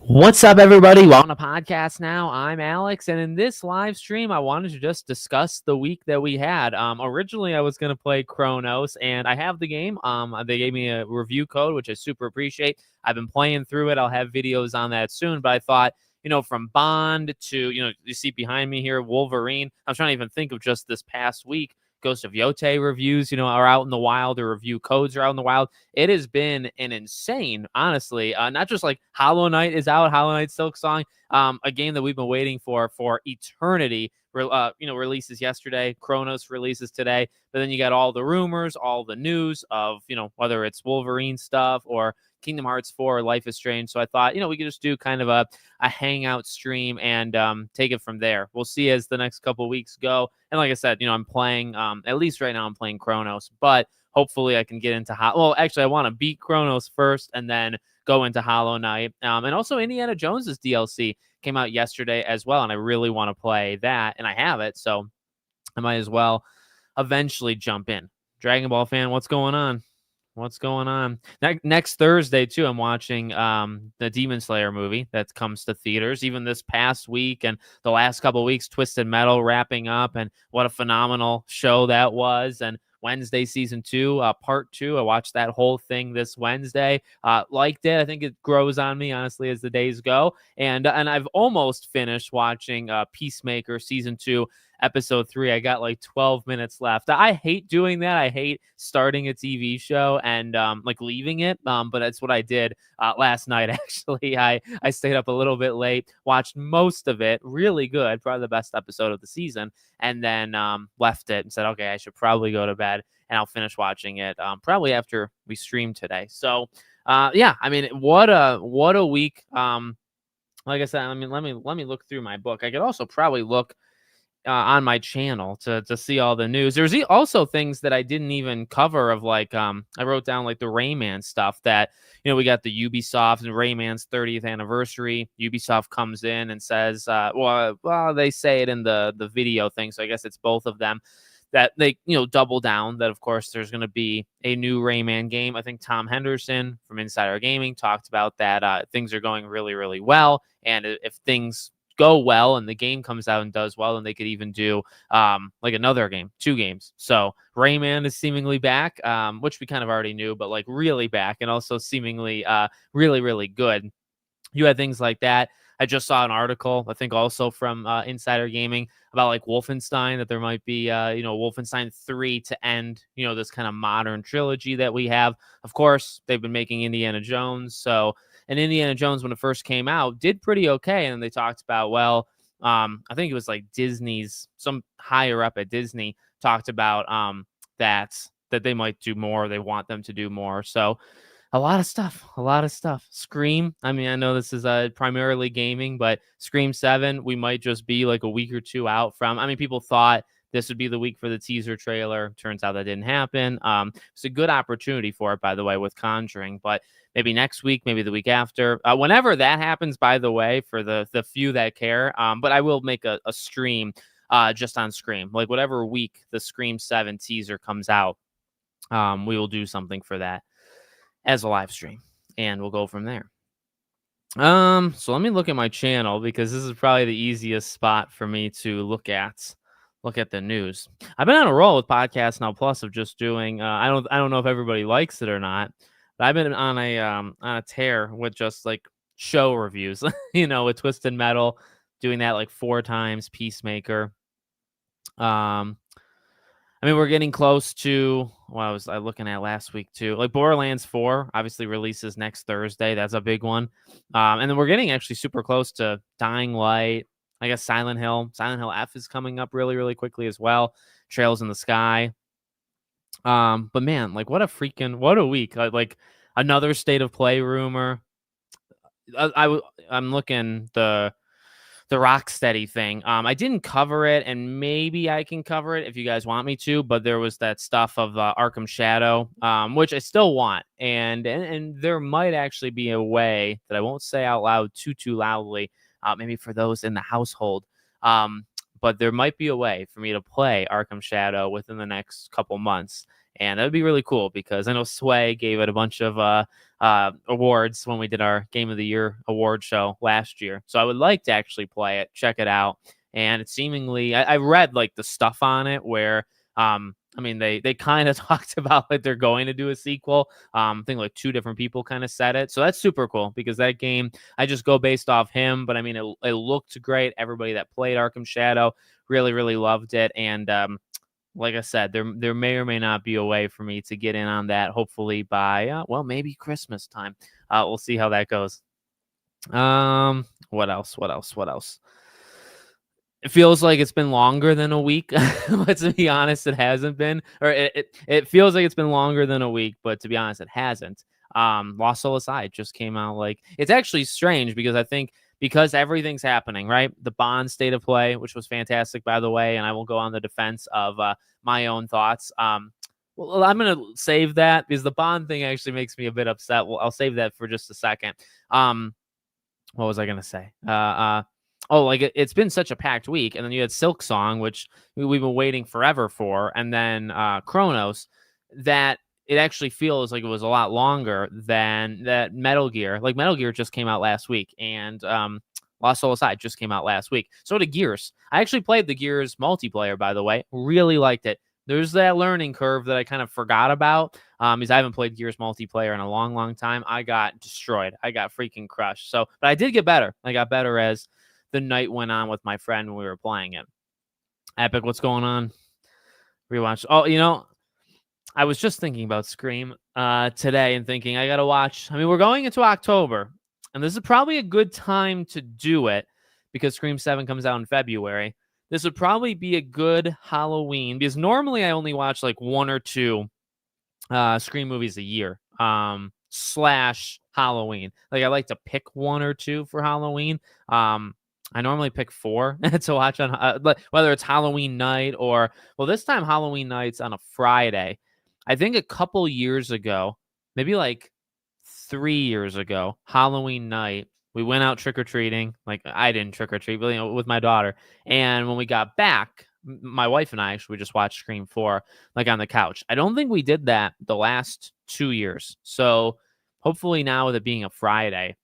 What's up, everybody? Welcome to podcast now. I'm Alex, and in this live stream, I wanted to just discuss the week that we had. Originally, I was going to play Chronos, and I have the game. They gave me a review code, which I super appreciate. I've been playing through it. I'll have videos on that soon, but I thought, from Bond to, you see behind me here, Wolverine. I'm trying to even think of just this past week. Ghost of Yotei reviews, are out in the wild, or review codes are out in the wild. It has been an insane, honestly, not just like Hollow Knight is out, Hollow Knight Silksong, a game that we've been waiting for eternity. Releases yesterday, Chronos releases today, but then you got all the rumors, all the news of, whether it's Wolverine stuff or Kingdom Hearts 4 or Life is Strange. So I thought, we could just do kind of a hangout stream and take it from there. We'll see as the next couple of weeks go. And like I said, I'm playing, at least right now I'm playing Chronos, but hopefully I can get into I want to beat Chronos first and then go into Hollow Knight. And also Indiana Jones's DLC came out yesterday as well, and I really want to play that, and I have it, so I might as well eventually jump in. Dragon Ball fan, what's going on? What's going on? Next Thursday, too, I'm watching the Demon Slayer movie that comes to theaters. Even this past week and the last couple of weeks, Twisted Metal wrapping up, and what a phenomenal show that was. And Wednesday season 2, part 2. I watched that whole thing this Wednesday. Liked it. I think it grows on me, honestly, as the days go. And I've almost finished watching Peacemaker season 2. Episode 3. I got like 12 minutes left. I hate doing that. I hate starting a TV show and leaving it. But that's what I did last night. Actually, I stayed up a little bit late, watched most of it. Really good, probably the best episode of the season, and then left it and said, okay, I should probably go to bed, and I'll finish watching it probably after we stream today. So yeah, I mean, what a week. Like I said, I mean, let me look through my book. I could also probably look on my channel to see all the news. There's also things that I didn't even cover of I wrote down like the Rayman stuff that, we got the Ubisoft and Rayman's 30th anniversary. Ubisoft comes in and says, well, they say it in the video thing. So I guess it's both of them that they, double down that, of course, there's going to be a new Rayman game. I think Tom Henderson from Insider Gaming talked about that. Things are going really, really well. And if things go well and the game comes out and does well, and they could even do another game, 2 games. So Rayman is seemingly back, which we kind of already knew, but really back, and also seemingly really, really good. You had things like that. I just saw an article, I think also from Insider Gaming, about Wolfenstein, that there might be Wolfenstein 3 to end this kind of modern trilogy that we have. Of course, they've been making Indiana Jones, so. And Indiana Jones, when it first came out, did pretty okay. And they talked about, I think it was Disney's, some higher up at Disney talked about that they might do more. They want them to do more. So a lot of stuff. Scream. I mean, I know this is primarily gaming, but Scream 7, we might just be a week or 2 out from. I mean, people thought this would be the week for the teaser trailer. Turns out that didn't happen. It's a good opportunity for it, by the way, with Conjuring, but maybe next week, maybe the week after, whenever that happens, by the way, for the few that care. But I will make a stream just on Scream, whatever week the Scream 7 teaser comes out. We will do something for that as a live stream, and we'll go from there. So let me look at my channel, because this is probably the easiest spot for me to look at the news. I've been on a roll with Podcast Now Plus of just doing I don't know if everybody likes it or not, but I've been on a tear with just show reviews, with Twisted Metal, doing that 4 times, Peacemaker. I mean, we're getting close to what I was looking at last week too. Borderlands 4 obviously releases next Thursday. That's a big one. And then we're getting actually super close to Dying Light. I guess Silent Hill F is coming up really, really quickly as well. Trails in the Sky. But man, what a week. Another State of Play rumor. I'm looking the Rocksteady thing. I didn't cover it, and maybe I can cover it if you guys want me to, but there was that stuff of Arkham Shadow, which I still want. And there might actually be a way that I won't say out loud too loudly, maybe for those in the household. But there might be a way for me to play Arkham Shadow within the next couple months. and that would be really cool because I know Sway gave it a bunch of awards when we did our Game of the Year award show last year. So I would like to actually play it, check it out. And it's seemingly, I read like the stuff on it where, I mean, they kind of talked about like they're going to do a sequel. I think like two different people kind of said it. So that's super cool because that game, I just go based off him. But I mean, it looked great. Everybody that played Arkham Shadow really, really loved it. And like I said, there may or may not be a way for me to get in on that. Hopefully by well, maybe Christmas time. We'll see how that goes. What else? What else? What else? It feels like it's been longer than a week, but to be honest, it hasn't been. Or it feels like it's been longer than a week, but to be honest, it hasn't. Lost Soul Aside just came out. Like, it's actually strange because I think because everything's happening, right? The Bond State of Play, which was fantastic, by the way, and I will go on the defense of my own thoughts. Well, I'm gonna save that because the Bond thing actually makes me a bit upset. Well, I'll save that for just a second. What was I gonna say? Oh, like it's been such a packed week, and then you had Silk Song, which we've been waiting forever for, and then Chronos, that it actually feels like it was a lot longer than that Metal Gear. Like Metal Gear just came out last week, and Lost Soul Aside just came out last week. So did Gears. I actually played the Gears multiplayer, by the way. Really liked it. There's that learning curve that I kind of forgot about because I haven't played Gears multiplayer in a long, long time. I got destroyed. I got freaking crushed. So, but I did get better. I got better as the night went on with my friend when we were playing it. Epic, what's going on? Rewatch. Oh, I was just thinking about Scream today and thinking I got to watch. I mean, we're going into October, and this is probably a good time to do it because Scream 7 comes out in February. This would probably be a good Halloween because normally I only watch like one or two Scream movies a year slash Halloween. Like I like to pick one or two for Halloween. I normally pick 4 to watch on whether it's Halloween night or, well, this time Halloween night's on a Friday. I think a couple years ago, maybe like 3 years ago, Halloween night, we went out trick-or-treating. Like I didn't trick-or-treat, but with my daughter. And when we got back, my wife and I actually just watched Scream 4 like on the couch. I don't think we did that the last 2 years. So hopefully now with it being a Friday,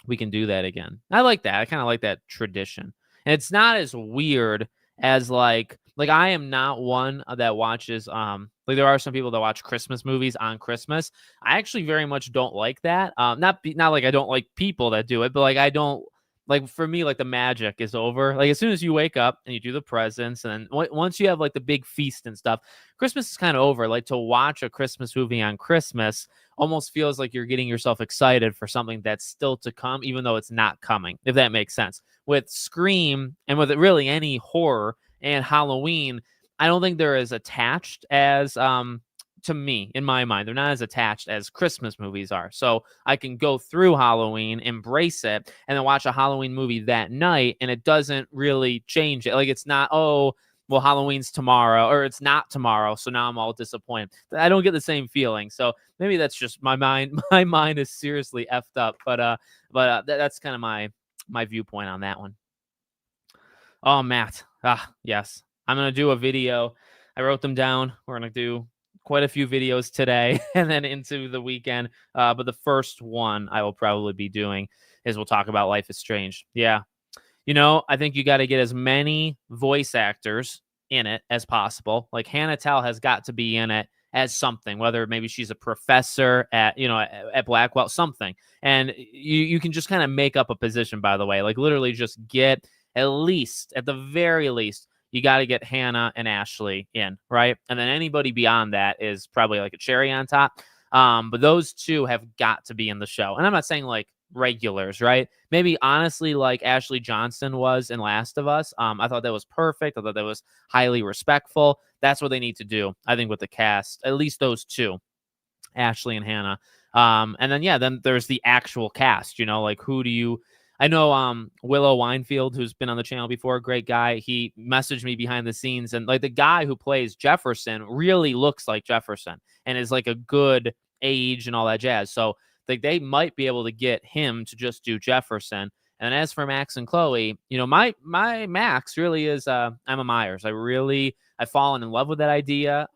we can do that again. I like that. I kind of like that tradition. And it's not as weird as like I am not one that watches like there are some people that watch Christmas movies on Christmas. I actually very much don't like that. Not like I don't like people that do it, but like I don't like, for me, like the magic is over. Like as soon as you wake up and you do the presents, and then once you have like the big feast and stuff, Christmas is kind of over. Like to watch a Christmas movie on Christmas almost feels like you're getting yourself excited for something that's still to come, even though it's not coming, if that makes sense. With Scream and with really any horror and Halloween, I don't think they're as attached as to me, in my mind, they're not as attached as Christmas movies are. So I can go through Halloween, embrace it, and then watch a Halloween movie that night, and it doesn't really change it. Like it's not, oh, well, Halloween's tomorrow, or it's not tomorrow, so now I'm all disappointed. I don't get the same feeling. So maybe that's just my mind. My mind is seriously effed up. But that's kind of my viewpoint on that one. Oh, Matt. Yes. I'm gonna do a video. I wrote them down. We're gonna do quite a few videos today and then into the weekend. But the first one I will probably be doing is we'll talk about Life is Strange. Yeah. I think you got to get as many voice actors in it as possible. Like Hannah Tell has got to be in it as something, whether maybe she's a professor at Blackwell, something. And you can just kind of make up a position, by the way, like literally just get at the very least, you got to get Hannah and Ashley in, right? And then anybody beyond that is probably like a cherry on top. But those two have got to be in the show. And I'm not saying like regulars, right? Maybe honestly, like Ashley Johnson was in Last of Us. I thought that was perfect. I thought that was highly respectful. That's what they need to do, I think, with the cast. At least those two, Ashley and Hannah. And then there's the actual cast. Like who do you? I know Willow Winefield, who's been on the channel before, great guy. He messaged me behind the scenes, and like the guy who plays Jefferson really looks like Jefferson and is like a good age and all that jazz. So like they might be able to get him to just do Jefferson. And as for Max and Chloe, my Max really is Emma Myers. I really I've fallen in love with that idea.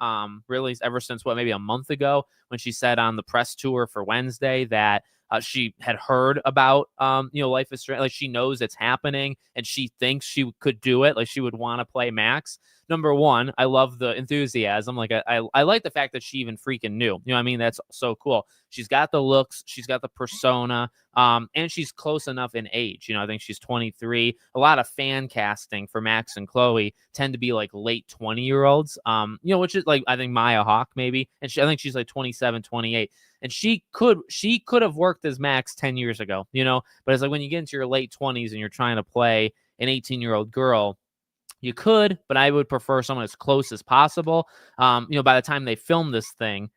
Really ever since maybe a month ago when she said on the press tour for Wednesday that she had heard about, Life is Strange. Like she knows it's happening and she thinks she could do it. Like she would want to play Max. Number one, I love the enthusiasm. Like I like the fact that she even freaking knew. You know what I mean? That's so cool. She's got the looks, she's got the persona, and she's close enough in age. I think she's 23. A lot of fan casting for Max and Chloe tend to be like late 20-year-olds, which is like I think Maya Hawke maybe, and I think she's like 27, 28. And she could have worked as Max 10 years ago, but it's like when you get into your late 20s and you're trying to play an 18-year-old girl, you could, but I would prefer someone as close as possible. By the time they film this thing,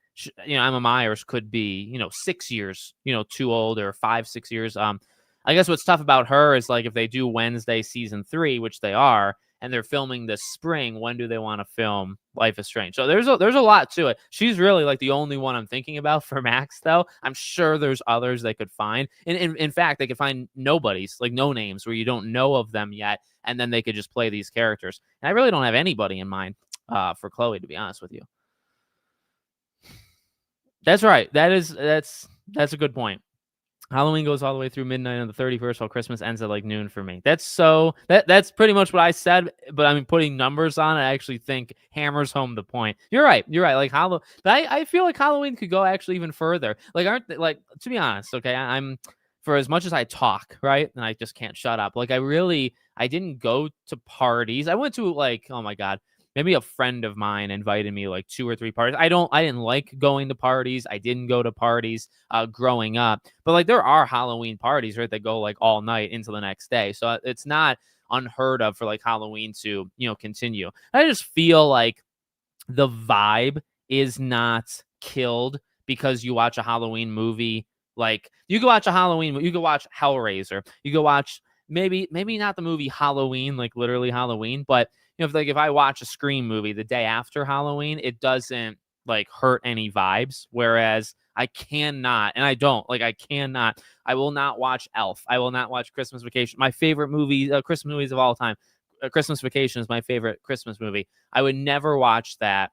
Emma Myers could be, 6 years, too old, or 5, 6 years. I guess what's tough about her is like if they do Wednesday season 3, which they are, and they're filming this spring, when do they want to film Life is Strange? So there's a lot to it. She's really like the only one I'm thinking about for Max, though. I'm sure there's others they could find. And in fact, they could find nobodies, like no names where you don't know of them yet, and then they could just play these characters. And I really don't have anybody in mind for Chloe, to be honest with you. That's right. That's a good point. Halloween goes all the way through midnight on the 31st, while Christmas ends at like noon for me. That's pretty much what I said, but I mean, putting numbers on it, I actually think hammers home the point. You're right. Like but I feel like Halloween could go actually even further. Like, to be honest, okay, I'm, for as much as I talk, right, and I just can't shut up. Like, I didn't go to parties. I went to like, oh my God, maybe a friend of mine invited me like 2 or 3 parties. I didn't like going to parties. I didn't go to parties growing up. But like there are Halloween parties, right, that go like all night into the next day. So it's not unheard of for like Halloween to, continue. I just feel like the vibe is not killed because you watch a Halloween movie. Like you could watch you could watch Hellraiser. You could watch maybe not the movie Halloween, like literally Halloween, but if I watch a Scream movie the day after Halloween, it doesn't like hurt any vibes. Whereas I cannot, and I don't like, I will not watch Elf. I will not watch Christmas Vacation. My favorite movie, Christmas movies of all time. Christmas Vacation is my favorite Christmas movie. I would never watch that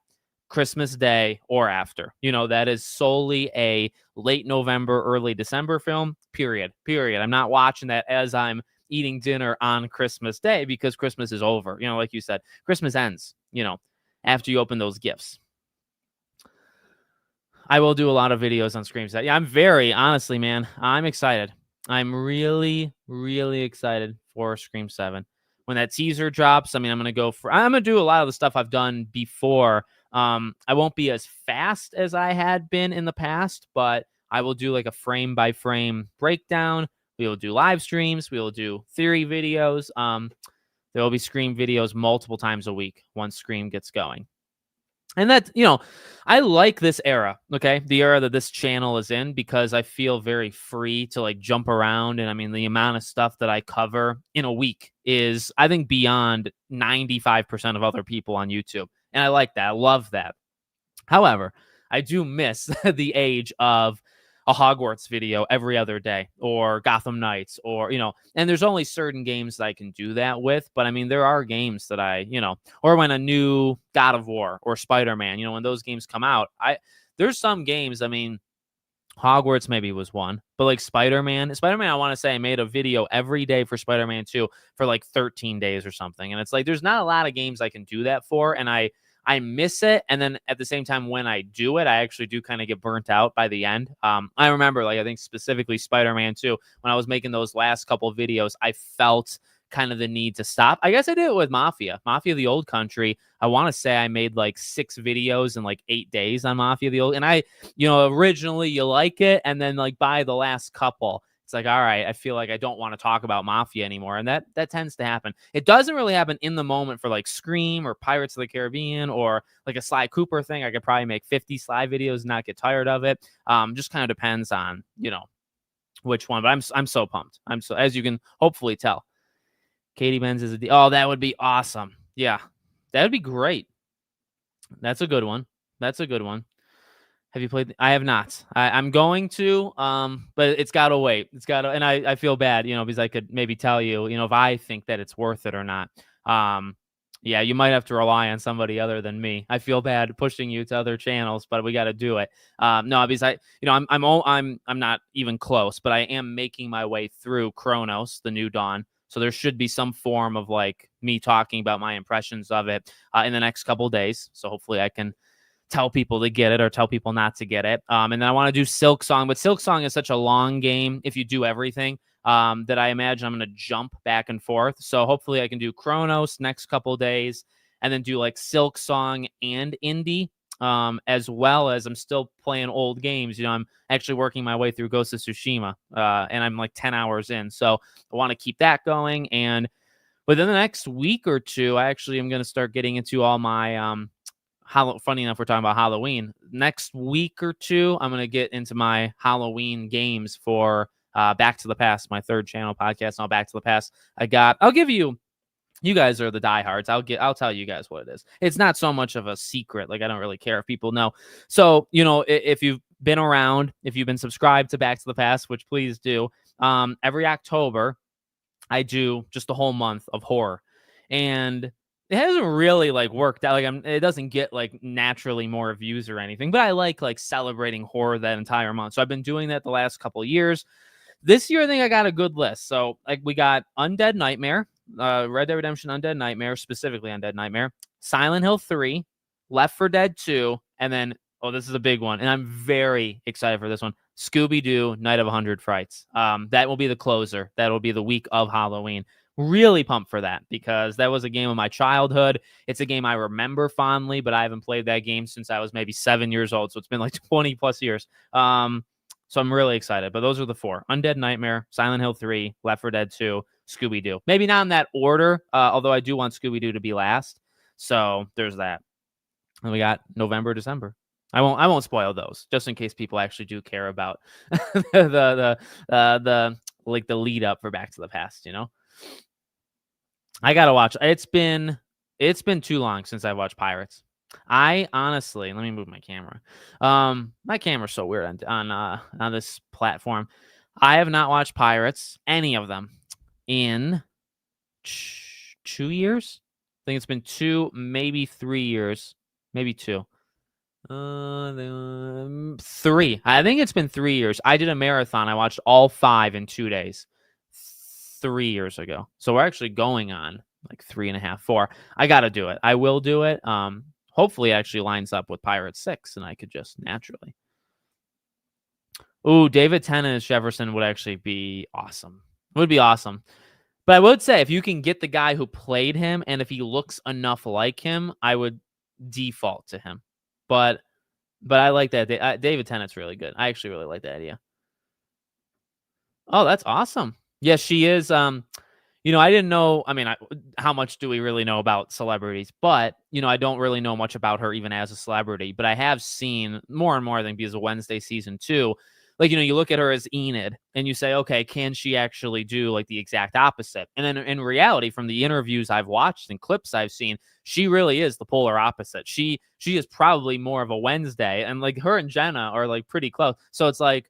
Christmas Day or after. That is solely a late November, early December film, period. I'm not watching that as I'm eating dinner on Christmas Day because Christmas is over. Like you said, Christmas ends, after you open those gifts. I will do a lot of videos on Scream Set. Yeah, I'm very, honestly, man, I'm excited. I'm really, really excited for Scream 7. When that teaser drops, I mean, I'm going to do a lot of the stuff I've done before. I won't be as fast as I had been in the past, but I will do like a frame by frame breakdown. We will do live streams. We will do theory videos. There will be Scream videos multiple times a week once Scream gets going. And that, I like this era, okay? The era that this channel is in, because I feel very free to like jump around. And I mean, the amount of stuff that I cover in a week is, I think, beyond 95% of other people on YouTube. And I like that. I love that. However, I do miss the age of a Hogwarts video every other day, or Gotham Knights, or, and there's only certain games that I can do that with. But I mean, there are games that or when a new God of War or Spider-Man, when those games come out, there's some games, I mean, Hogwarts maybe was one, but like Spider-Man, I want to say I made a video every day for Spider-Man 2 for like 13 days or something. And it's like, there's not a lot of games I can do that for. And I miss it. And then at the same time, when I do it, I actually do kind of get burnt out by the end. I remember, like, I think specifically Spider-Man 2, when I was making those last couple of videos, I felt kind of the need to stop. I guess I did it with Mafia the Old Country. I want to say I made like 6 videos in like 8 days on Mafia the Old. And I, originally you like it. And then like by the last couple, it's like, all right, I feel like I don't want to talk about Mafia anymore. And that tends to happen. It doesn't really happen in the moment for like Scream or Pirates of the Caribbean or like a Sly Cooper thing. I could probably make 50 Sly videos and not get tired of it. Just kind of depends on, which one. But I'm so pumped. As you can hopefully tell. Katie Benz is oh, that would be awesome. Yeah, that would be great. That's a good one. Have you played? I have not. I'm going to, but it's got to wait. And I feel bad, because I could maybe tell you, if I think that it's worth it or not. Yeah, you might have to rely on somebody other than me. I feel bad pushing you to other channels, but we got to do it. No, because I'm not even close, but I am making my way through Chronos, the New Dawn. So there should be some form of like me talking about my impressions of it in the next couple days. So hopefully I can tell people to get it or tell people not to get it. And then I want to do Silk Song, but Silk Song is such a long game if you do everything that I imagine I'm going to jump back and forth. So hopefully I can do Chronos next couple days and then do like Silk Song and Indie. As well as I'm still playing old games. I'm actually working my way through Ghost of Tsushima, and I'm like 10 hours in. So I want to keep that going. And within the next week or two, I actually am going to start getting into all my funny enough, we're talking about Halloween. Next week or two, I'm going to get into my Halloween games for Back to the Past, my third channel podcast on Back to the Past. I'll give you guys are the diehards. I'll tell you guys what it is. It's not so much of a secret. Like, I don't really care if people know. So, if you've been around, if you've been subscribed to Back to the Past, which please do, every October, I do just a whole month of horror. And it hasn't really like worked out. Like, it doesn't get like naturally more views or anything, but I like celebrating horror that entire month. So I've been doing that the last couple of years. This year, I think I got a good list. So like we got Undead Nightmare, Red Dead Redemption Undead Nightmare, specifically Undead Nightmare, Silent Hill 3, Left 4 Dead 2, and then, oh, this is a big one, and I'm very excited for this one, Scooby-Doo Night of 100 Frights. That will be the closer. That will be the week of Halloween. Really pumped for that because that was a game of my childhood. It's a game I remember fondly, but I haven't played that game since I was maybe 7 years old. So it's been like 20 plus years. So I'm really excited. But those are the four: Undead Nightmare, Silent Hill 3, Left 4 Dead 2, Scooby-Doo. Maybe not in that order, although I do want Scooby-Doo to be last. So there's that. And we got November, December. I won't spoil those, just in case people actually do care about the lead up for Back to the Past. I gotta watch. It's been too long since I watched Pirates. I honestly, let me move my camera. My camera's so weird on this platform. I have not watched Pirates, any of them, in 2 years. I think it's been 2, maybe 3 years, maybe 2. 3. I think it's been 3 years. I did a marathon. I watched all 5 in 2 days. 3 years ago. So we're actually going on like 3.5, 4. I got to do it. I will do it. Hopefully it actually lines up with Pirates 6 and I could just naturally. Ooh, David Tennant as Jefferson would actually be awesome. It would be awesome. But I would say if you can get the guy who played him and if he looks enough like him, I would default to him. But I like that. David Tennant's really good. I actually really like that idea. Oh, that's awesome. Yes, she is. I didn't know. I mean, how much do we really know about celebrities? But, I don't really know much about her even as a celebrity. But I have seen more and more, I think, because of Wednesday season 2. Like, you look at her as Enid and you say, okay, can she actually do like the exact opposite? And then in reality, from the interviews I've watched and clips I've seen, she really is the polar opposite. She is probably more of a Wednesday, and like her and Jenna are like pretty close. So it's like,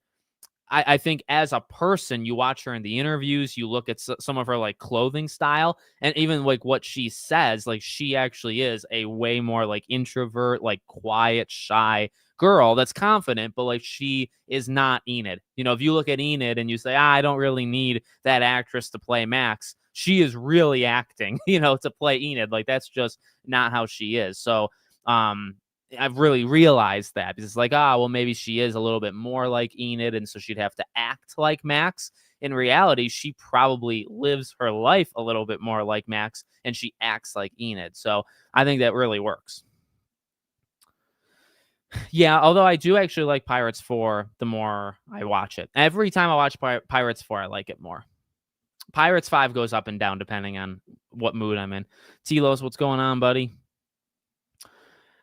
I think as a person, you watch her in the interviews, you look at some of her like clothing style, and even like what she says, like she actually is a way more like introvert, like quiet, shy girl that's confident, but like she is not Enid. If you look at Enid and you say, I don't really need that actress to play Max, she is really acting, to play Enid. Like that's just not how she is. So, I've really realized that because it's like, well, maybe she is a little bit more like Enid, and so she'd have to act like Max. In reality, she probably lives her life a little bit more like Max, and she acts like Enid. So I think that really works. Yeah, although I do actually like Pirates 4 the more I watch it. Every time I watch Pirates 4, I like it more. Pirates 5 goes up and down depending on what mood I'm in. Telos, what's going on, buddy?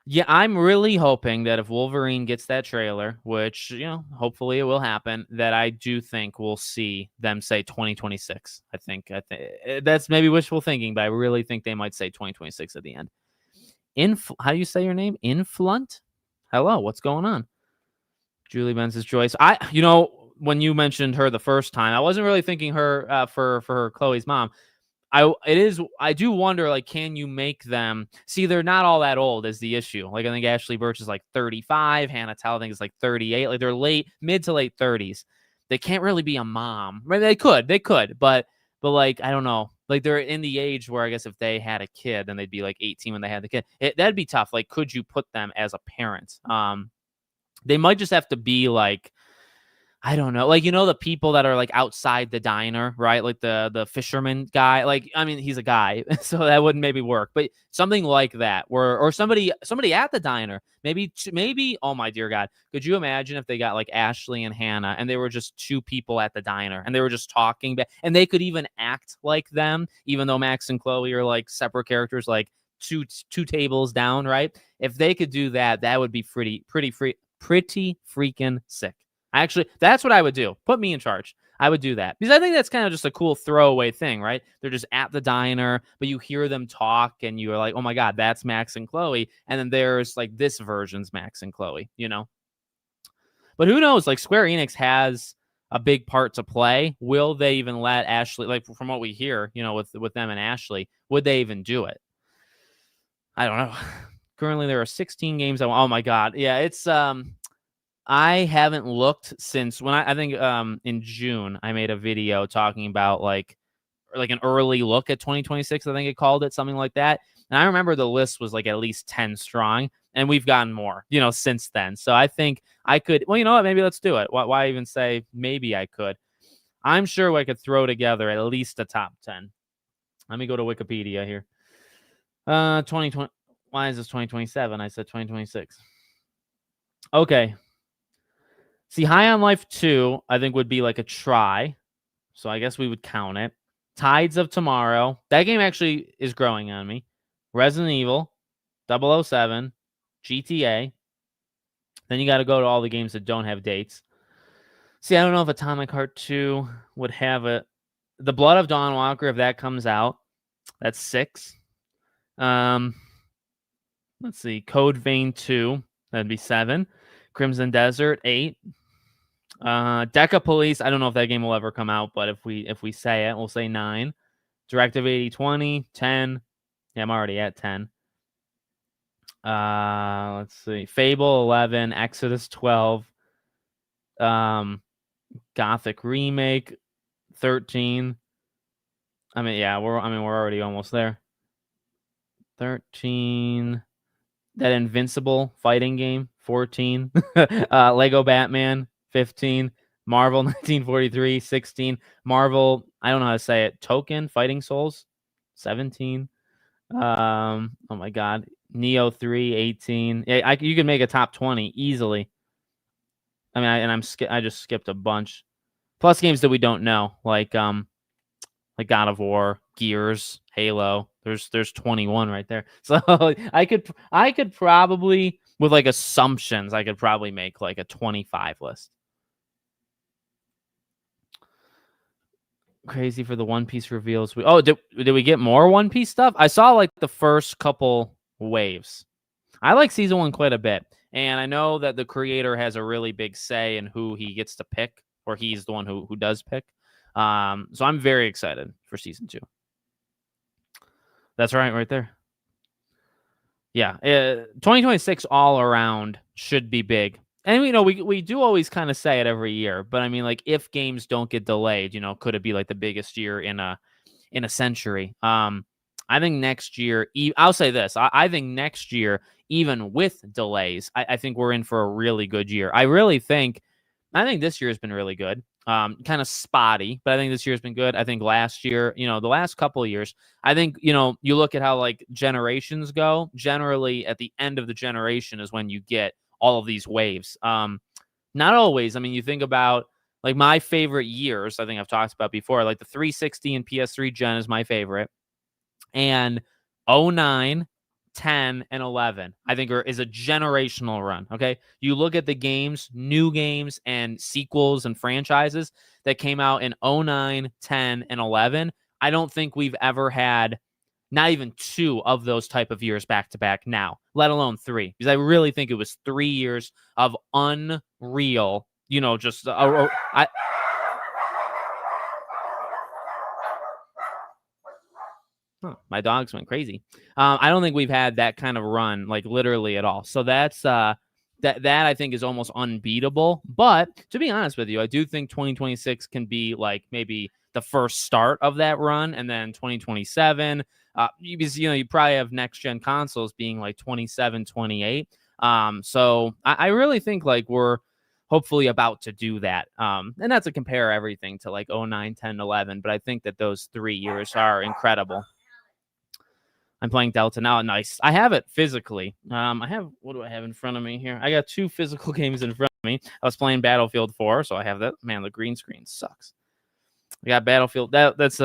Yeah, I'm really hoping that if Wolverine gets that trailer, which, hopefully it will happen, that I do think we'll see them say 2026. I think that's maybe wishful thinking, but I really think they might say 2026 at the end. How do you say your name? Influnt? Hello, what's going on? Julie Benz is Joyce. When you mentioned her the first time, I wasn't really thinking her for her Chloe's mom. I do wonder, like, can you make them see? They're not all that old is the issue. Like, I think Ashley Birch is like 35, Hannah Tell I think is like 38. Like, they're mid to late 30s. They can't really be a mom. I mean, they could, but like, I don't know. Like, they're in the age where I guess if they had a kid, then they'd be like 18 when they had the kid. That'd be tough. Like, could you put them as a parent? They might just have to be like, I don't know. Like, the people that are like outside the diner, right? Like the fisherman guy. Like, I mean, he's a guy, so that wouldn't maybe work. But something like that, or somebody at the diner. Maybe. Oh my dear God, could you imagine if they got like Ashley and Hannah, and they were just two people at the diner, and they were just talking, and they could even act like them, even though Max and Chloe are like separate characters, like two tables down, right? If they could do that, that would be pretty freaking sick. Actually, that's what I would do. Put me in charge. I would do that because I think that's kind of just a cool throwaway thing, right? They're just at the diner, but you hear them talk and you're like, oh my God, that's Max and Chloe. And then there's like this version's Max and Chloe, But who knows? Like, Square Enix has a big part to play. Will they even let Ashley, like from what we hear, with them and Ashley, would they even do it? I don't know. Currently, there are 16 games. Oh my God. Yeah, it's I haven't looked since when I think in June I made a video talking about like an early look at 2026. I think it called it something like that. And I remember the list was like at least 10 strong, and we've gotten more, since then. So I think I could. Well, you know what? Maybe let's do it. Why even say maybe I could? I'm sure I could throw together at least a top 10. Let me go to Wikipedia here. 2020. Why is this 2027? I said 2026. Okay. See, High on Life 2, I think would be like a try. So I guess we would count it. Tides of Tomorrow. That game actually is growing on me. Resident Evil, 007, GTA. Then you got to go to all the games that don't have dates. See, I don't know if Atomic Heart 2 would have it. The Blood of Dawn Walker, if that comes out, that's 6. Let's see. Code Vein 2, that'd be 7. Crimson Desert, 8. Deca Police, I don't know if that game will ever come out, but if we say it, we'll say 9. Directive 8020, 10. Yeah, I'm already at 10. Let's see. Fable 11, Exodus 12. Gothic Remake 13. I mean, yeah, we're already almost there. 13. That Invincible fighting game, 14. Lego Batman, 15. Marvel 1943, 16. Marvel, I don't know how to say it. Token Fighting Souls, 17. Oh my God. Neo 3, 18. Yeah, you can make a top 20 easily. I mean, I just skipped a bunch. Plus games that we don't know, like God of War, Gears, Halo. There's 21 right there. So I could probably, with like assumptions, I could probably make like a 25 list. Crazy for the One Piece reveals. Did we get more One Piece stuff? I saw like the first couple waves. I like season 1 quite a bit, and I know that the creator has a really big say in who he gets to pick, or he's the one who does pick. So I'm very excited for season 2. That's right there. Yeah, 2026 all around should be big. And we do always kind of say it every year, but I mean, like, if games don't get delayed, could it be like the biggest year in a century? I think next year, I'll say this: I think next year, even with delays, I think we're in for a really good year. I think this year has been really good. Kind of spotty, but I think this year's been good. I think last year, the last couple of years, I think, you look at how like generations go. Generally, at the end of the generation is when you get all of these waves. Not always. I mean, you think about like my favorite years, I think I've talked about before, like the 360 and PS3 gen is my favorite. And 09, 10, and 11, I think is a generational run. Okay. You look at the games, new games, and sequels and franchises that came out in 09, 10, and 11. I don't think we've ever had not even 2 of those type of years back to back now, let alone 3, because I really think it was 3 years of unreal, just My dogs went crazy. I don't think we've had that kind of run, like literally at all. So that's that I think is almost unbeatable. But to be honest with you, I do think 2026 can be like maybe the first start of that run, and then 2027. Because you probably have next gen consoles being like 27, 28. So I really think like we're hopefully about to do that. And not to compare everything to like 09, 10, 11, but I think that those 3 years are incredible. I'm playing Delta now. Nice. I have it physically. What do I have in front of me here? I got 2 physical games in front of me. I was playing Battlefield 4, so I have that. Man, the green screen sucks. I got Battlefield. That's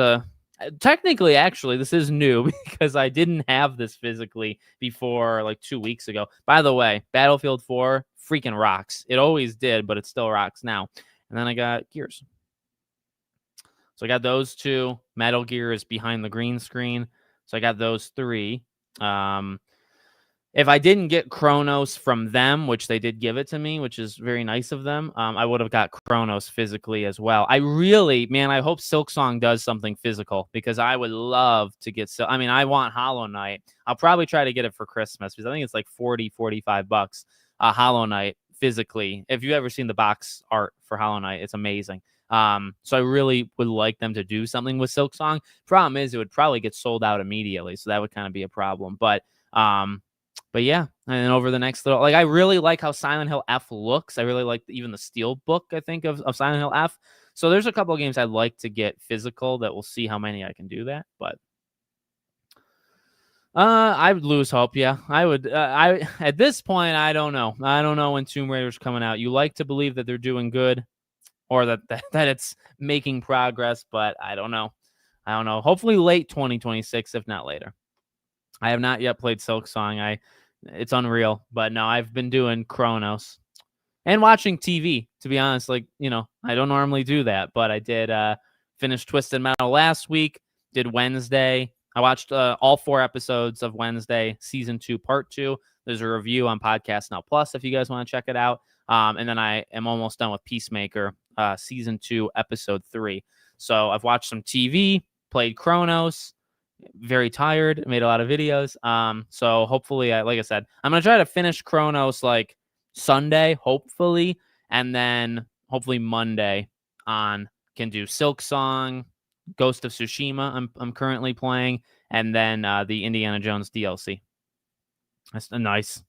technically, actually, this is new because I didn't have this physically before like 2 weeks ago. By the way, Battlefield 4 freaking rocks. It always did, but it still rocks now. And then I got Gears. So I got those 2. Metal Gear is behind the green screen. So I got those 3. If I didn't get Chronos from them, which they did give it to me, which is very nice of them, I would have got Chronos physically as well. I hope Silksong does something physical because I would love to get. I want Hollow Knight. I'll probably try to get it for Christmas because I think it's like $40-$45. Hollow Knight physically. If you've ever seen the box art for Hollow Knight, it's amazing. So I really would like them to do something with Silksong. Problem is, it would probably get sold out immediately, so that would kind of be a problem. But yeah, and then over the next little, like I really like how Silent Hill F looks. I really like even the steel book, I think, of Silent Hill F. So there's a couple of games I'd like to get physical that we'll see how many I can do that. But I would lose hope. Yeah, I would. At this point, I don't know. I don't know when Tomb Raider's coming out. You like to believe that they're doing good, or that it's making progress, but I don't know. Hopefully late 2026, if not later. I have not yet played Silksong. It's unreal, but no, I've been doing Chronos and watching TV. To be honest, I don't normally do that, but I did finish Twisted Metal last week. Did Wednesday. I watched all 4 episodes of Wednesday, season 2, part 2. There's a review on Podcast Now Plus if you guys want to check it out. And then I am almost done with Peacemaker, season 2, episode 3. So I've watched some TV, played Chronos. Very tired, made a lot of videos. So hopefully, like I said, I'm gonna try to finish Chronos like Sunday, hopefully, and then hopefully Monday can do Silksong, Ghost of Tsushima. I'm currently playing, and then the Indiana Jones DLC. That's nice.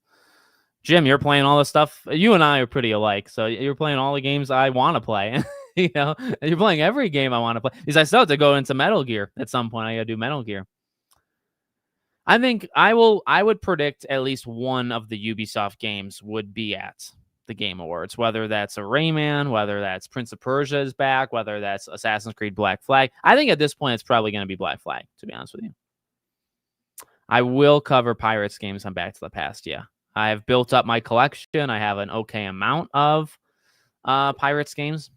Jim, you're playing all the stuff. You and I are pretty alike, so you're playing all the games I want to play. You're playing every game I want to play. Because I still have to go into Metal Gear at some point. I got to do Metal Gear. I think I would predict at least one of the Ubisoft games would be at the Game Awards, whether that's a Rayman, whether that's Prince of Persia is back, whether that's Assassin's Creed Black Flag. I think at this point it's probably going to be Black Flag, to be honest with you. I will cover Pirates games on Back to the Past, yeah. I have built up my collection. I have an okay amount of Pirates games.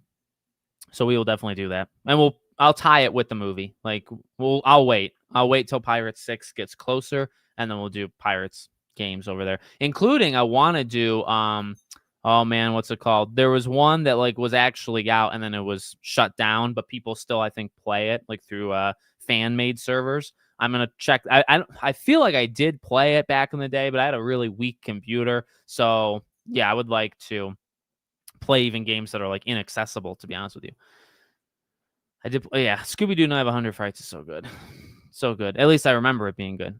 So we will definitely do that. And I'll tie it with the movie. I'll wait. I'll wait till Pirates 6 gets closer, and then we'll do Pirates games over there. Including I want to do oh man, what's it called? There was one that was actually out and then it was shut down, but people still I think play it through fan-made servers. I'm gonna check. I feel like I did play it back in the day, but I had a really weak computer. So yeah, I would like to play even games that are inaccessible, to be honest with you. I did, yeah. Scooby-Doo Night of 100 Frights is so good. So good. At least I remember it being good.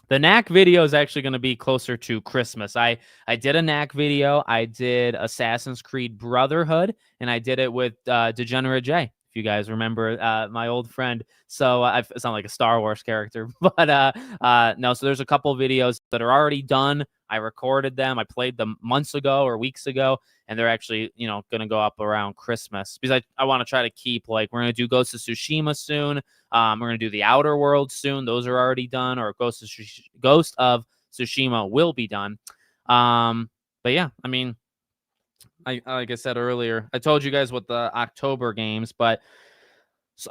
The knack video is actually going to be closer to Christmas. I did a knack video. I did Assassin's Creed Brotherhood, and I did it with Degenerate J. If you guys remember my old friend. So I sound like a Star Wars character, but no. So there's a couple videos that are already done. I recorded them. I played them months ago or weeks ago, and they're actually going to go up around Christmas because I want to try to keep we're going to do Ghost of Tsushima soon. We're going to do the Outer Worlds soon. Those are already done, or Ghost of Tsushima will be done. But yeah, I mean, like I said earlier, I told you guys what the October games, but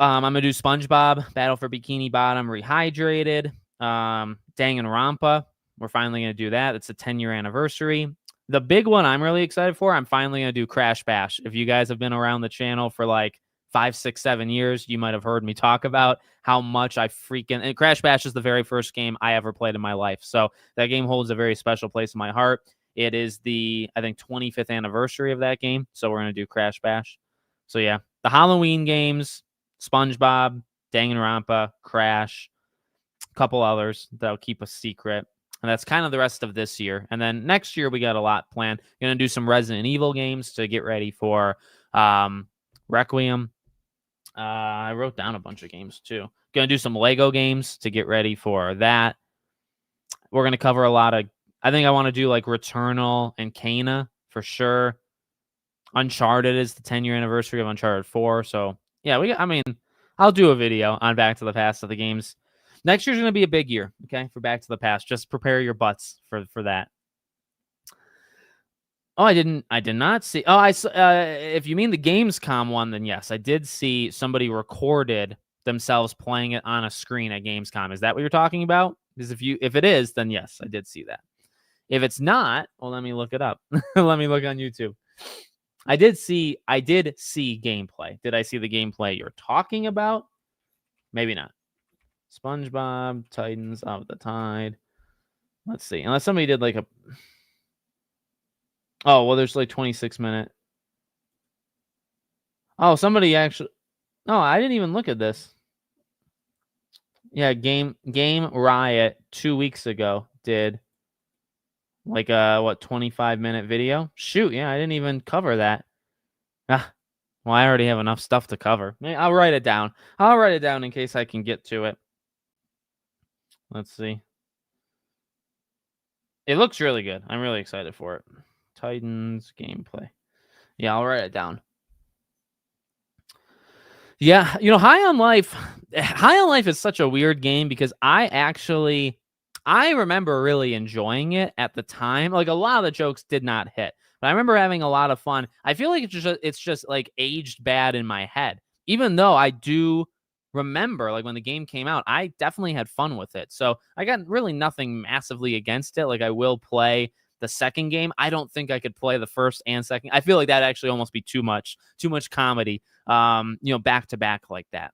I'm going to do SpongeBob, Battle for Bikini Bottom, Rehydrated, Danganronpa. We're finally going to do that. It's a 10-year anniversary. The big one I'm really excited for, I'm finally going to do Crash Bash. If you guys have been around the channel for 5, 6, 7 years, you might have heard me talk about how much I freaking, and Crash Bash is the very first game I ever played in my life. So that game holds a very special place in my heart. It is the, I think, 25th anniversary of that game. So we're going to do Crash Bash. So yeah, the Halloween games, SpongeBob, Danganronpa, Crash, a couple others that'll keep a secret. And that's kind of the rest of this year. And then next year, we got a lot planned. Going to do some Resident Evil games to get ready for Requiem. I wrote down a bunch of games, too. Going to do some Lego games to get ready for that. We're going to cover a lot of, I think I want to do like Returnal and Cana for sure. Uncharted is the 10-year anniversary of Uncharted 4. So, yeah, I'll do a video on Back to the Past of the games. Next year's going to be a big year, okay, for Back to the Past. Just prepare your butts for that. Oh, I did not see. Oh, if you mean the Gamescom one, then yes, I did see somebody recorded themselves playing it on a screen at Gamescom. Is that what you're talking about? Because if it is, then yes, I did see that. If it's not, well, let me look it up. Let me look on YouTube. I did see gameplay. Did I see the gameplay you're talking about? Maybe not. SpongeBob, Titans of the Tide. Let's see. Unless somebody did like a... Oh, well, there's like 26-minute. Oh, somebody actually... No, I didn't even look at this. Yeah, Game Riot 2 weeks ago did like a 25-minute video. Shoot, yeah, I didn't even cover that. Ah, well, I already have enough stuff to cover. I'll write it down. I'll write it down in case I can get to it. Let's see. It looks really good. I'm really excited for it. Titans gameplay. Yeah, I'll write it down. Yeah, High on Life is such a weird game because I remember really enjoying it at the time. Like a lot of the jokes did not hit, but I remember having a lot of fun. I feel like it's just like aged bad in my head, even though I do remember like when the game came out, I definitely had fun with it. So I got really nothing massively against it. Like I will play the second game. I don't think I could play the first and second. I feel like that'd actually almost be too much comedy, back to back like that.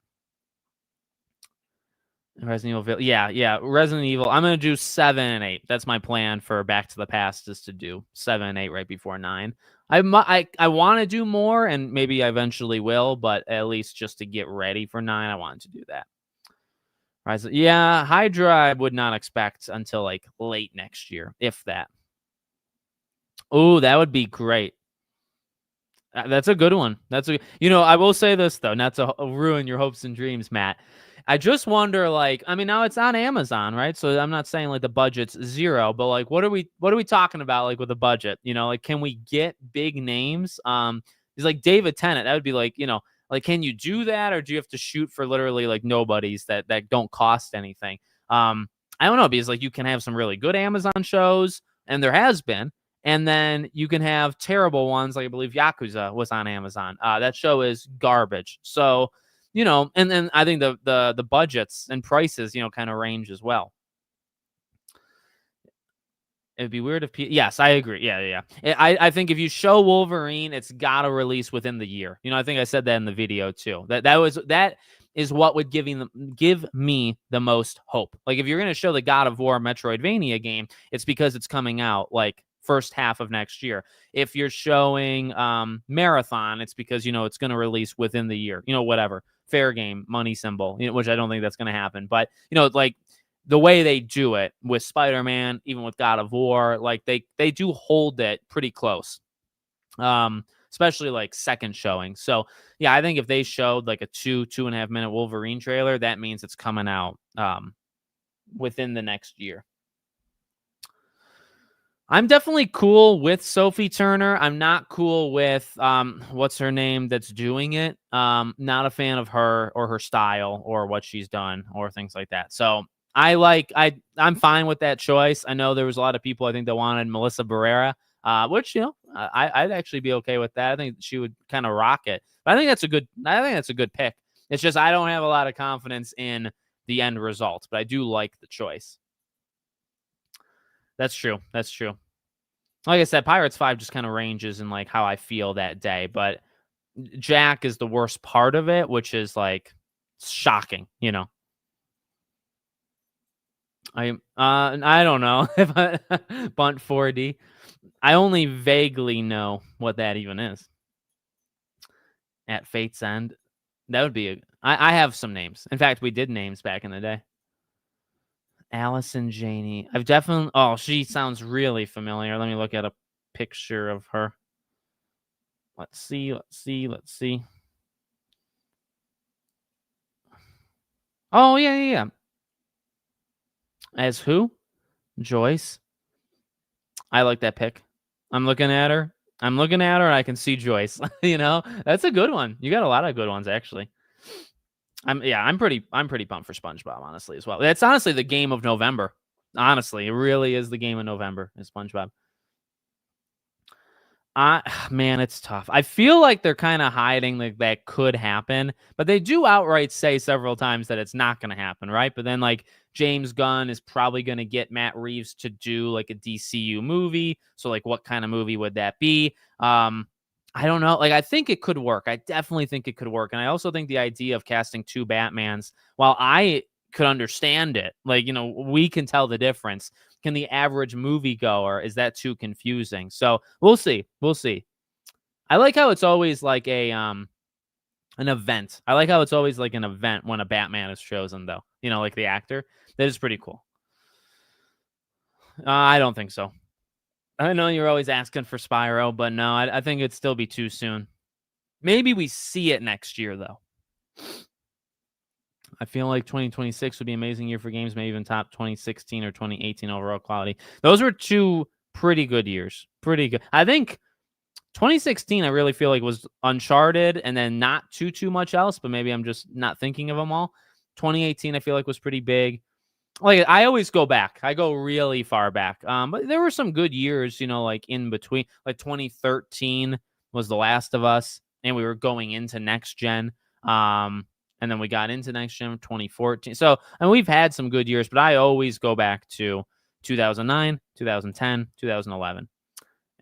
Resident Evil, yeah, Resident Evil. I'm gonna do 7 and 8. That's my plan for Back to the Past, is to do 7 and 8 right before 9. I want to do more, and maybe I eventually will, but at least just to get ready for 9, I wanted to do that. Yeah, Hydra I would not expect until like late next year, if that. Oh, that would be great. That's a good one. I will say this though, not to ruin your hopes and dreams, Matt. I just wonder, like, I mean, now it's on Amazon, right? So I'm not saying like the budget's zero, but like, what are we talking about, like with the budget? Like, can we get big names? He's like David Tennant. That would be like, like, can you do that, or do you have to shoot for literally like nobodies that don't cost anything? I don't know, because like you can have some really good Amazon shows, and there has been. And then you can have terrible ones, like I believe Yakuza was on Amazon. That show is garbage. So, and then I think the budgets and prices, kind of range as well. It'd be weird if yes, I agree. Yeah. I think if you show Wolverine, it's got to release within the year. I think I said that in the video too. That is what would give me the most hope. Like if you're going to show the God of War Metroidvania game, it's because it's coming out like first half of next year. If you're showing Marathon, it's because it's going to release within the year. Whatever, fair game, money symbol. Which I don't think that's going to happen. But like the way they do it with Spider-Man, even with God of War, like they do hold it pretty close. Especially like second showing. So yeah, I think if they showed like a 2.5 minute Wolverine trailer, that means it's coming out within the next year. I'm definitely cool with Sophie Turner. I'm not cool with what's her name that's doing it. Not a fan of her or her style or what she's done or things like that. So I'm fine with that choice. I know there was a lot of people I think that wanted Melissa Barrera, which I'd actually be okay with that. I think she would kind of rock it. But I think that's a good pick. It's just I don't have a lot of confidence in the end result, but I do like the choice. That's true. Like I said, Pirates 5 just kind of ranges in like how I feel that day. But Jack is the worst part of it, which is like shocking, you know. I don't know if I bunt 4D. I only vaguely know what that even is. At Fate's End, that would be I have some names. In fact, we did names back in the day. Allison Janney. I've definitely. Oh, she sounds really familiar. Let me look at a picture of her. Let's see. Oh yeah. As who? Joyce. I like that pick. I'm looking at her. And I can see Joyce. You know, that's a good one. You got a lot of good ones actually. I'm pretty pumped for SpongeBob honestly as well. It's honestly the game of November. Honestly, it really is the game of November. Is SpongeBob. Man, it's tough. I feel like they're kind of hiding that could happen, but they do outright say several times that it's not going to happen, right? But then like James Gunn is probably going to get Matt Reeves to do like a DCU movie. So like what kind of movie would that be? I don't know. Like I think it could work. I definitely think it could work. And I also think the idea of casting two Batmans, while I could understand it, like, you know, we can tell the difference. Can the average moviegoer, is that too confusing? So we'll see. I like how it's always like an event. I like how it's always like an event when a Batman is chosen, though. You know, like the actor. That is pretty cool. I don't think so. I know you're always asking for Spyro, but no, I think it'd still be too soon. Maybe we see it next year, though. I feel like 2026 would be an amazing year for games, maybe even top 2016 or 2018 overall quality. Those were two pretty good years. Pretty good. I think 2016, I really feel like was Uncharted and then not too much else, but maybe I'm just not thinking of them all. 2018, I feel like was pretty big. Like I always go back. I go really far back. But there were some good years, you know, like in between. Like 2013 was The Last of Us, and we were going into next gen. And then we got into next gen 2014. So, and we've had some good years, but I always go back to 2009, 2010, 2011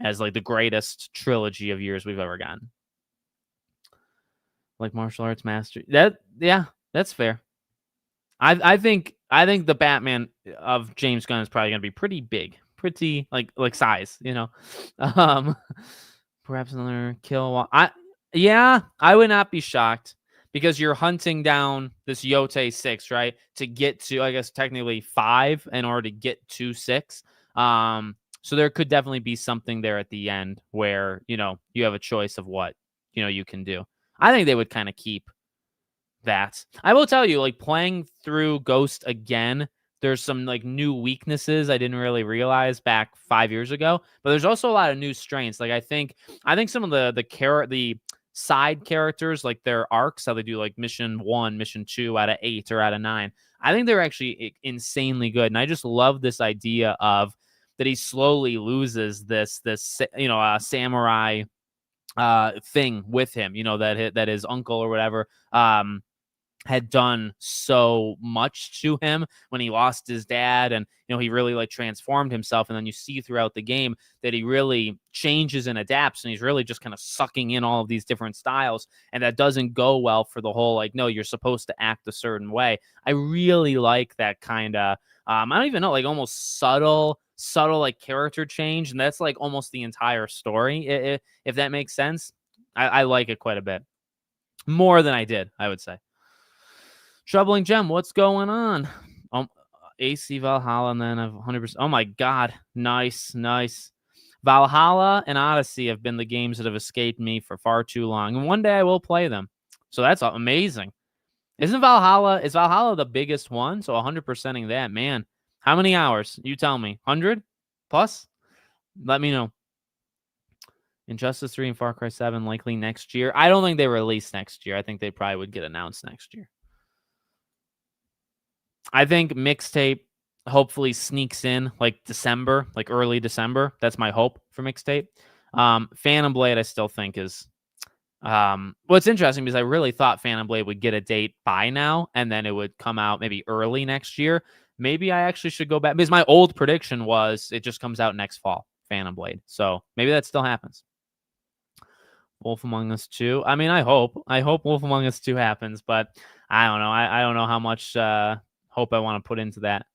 as like the greatest trilogy of years we've ever gotten. Like martial arts master. That's fair. I think the Batman of James Gunn is probably gonna be pretty big, pretty like size, you know. Um, perhaps another kill. I would not be shocked because you're hunting down this Yotei 6, right? To get to, I guess technically 5 in order to get to 6. So there could definitely be something there at the end where, you know, you have a choice of what, you know, you can do. I think they would kind of keep that. I will tell you, like playing through Ghost again, there's some like new weaknesses I didn't really realize back 5 years ago, but there's also a lot of new strengths. Like I think some of the side characters, like their arcs, how they do like mission 1, mission 2 out of 8 or out of 9. I think they're actually insanely good, and I just love this idea of that he slowly loses this you know, samurai thing with him, you know, that his uncle or whatever had done so much to him when he lost his dad, and you know he really like transformed himself, and then you see throughout the game that he really changes and adapts, and he's really just kind of sucking in all of these different styles, and that doesn't go well for the whole like, no, you're supposed to act a certain way. I really like that kind of I don't even know, like almost subtle like character change, and that's like almost the entire story, if that makes sense. I like it quite a bit more than I did, I would say. Troubling Gem, what's going on? AC Valhalla, and then 100%. Oh my God, nice. Valhalla and Odyssey have been the games that have escaped me for far too long, and one day I will play them. So that's amazing. Is Valhalla the biggest one? So 100%ing that, man. How many hours? You tell me. 100 plus? Let me know. Injustice 3 and Far Cry 7 likely next year. I don't think they release next year. I think they probably would get announced next year. I think mixtape hopefully sneaks in like December, like early December. That's my hope for mixtape. Phantom Blade, I still think is what's interesting because I really thought Phantom Blade would get a date by now, and then it would come out maybe early next year. Maybe I actually should go back because my old prediction was it just comes out next fall, Phantom Blade. So maybe that still happens. Wolf Among Us 2. I mean, I hope Wolf Among Us 2 happens, but I don't know. I don't know how much hope I want to put into that.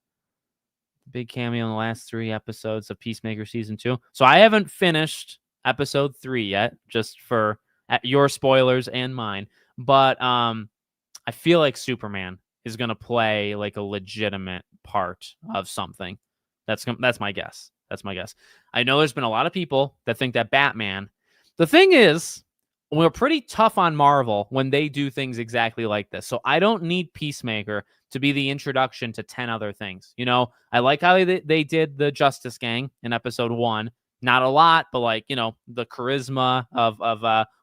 Big cameo in the last 3 episodes of Peacemaker season 2. So I haven't finished episode 3 yet, just for your spoilers and mine. But I feel like Superman is going to play like a legitimate part of something. That's my guess. That's my guess. I know there's been a lot of people that think that Batman. The thing is, we're pretty tough on Marvel when they do things exactly like this. So I don't need Peacemaker to be the introduction to 10 other things. You know, I like how they did the Justice Gang in episode 1. Not a lot, but like, you know, the charisma of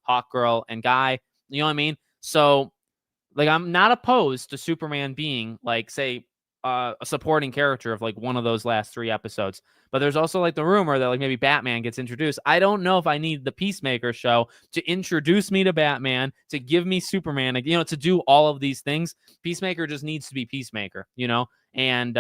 Hawkgirl and Guy. You know what I mean? So like, I'm not opposed to Superman being like, say, a supporting character of like one of those last 3 episodes. But there's also like the rumor that like maybe Batman gets introduced. I don't know if I need the Peacemaker show to introduce me to Batman, to give me Superman, you know, to do all of these things. Peacemaker just needs to be Peacemaker, you know? And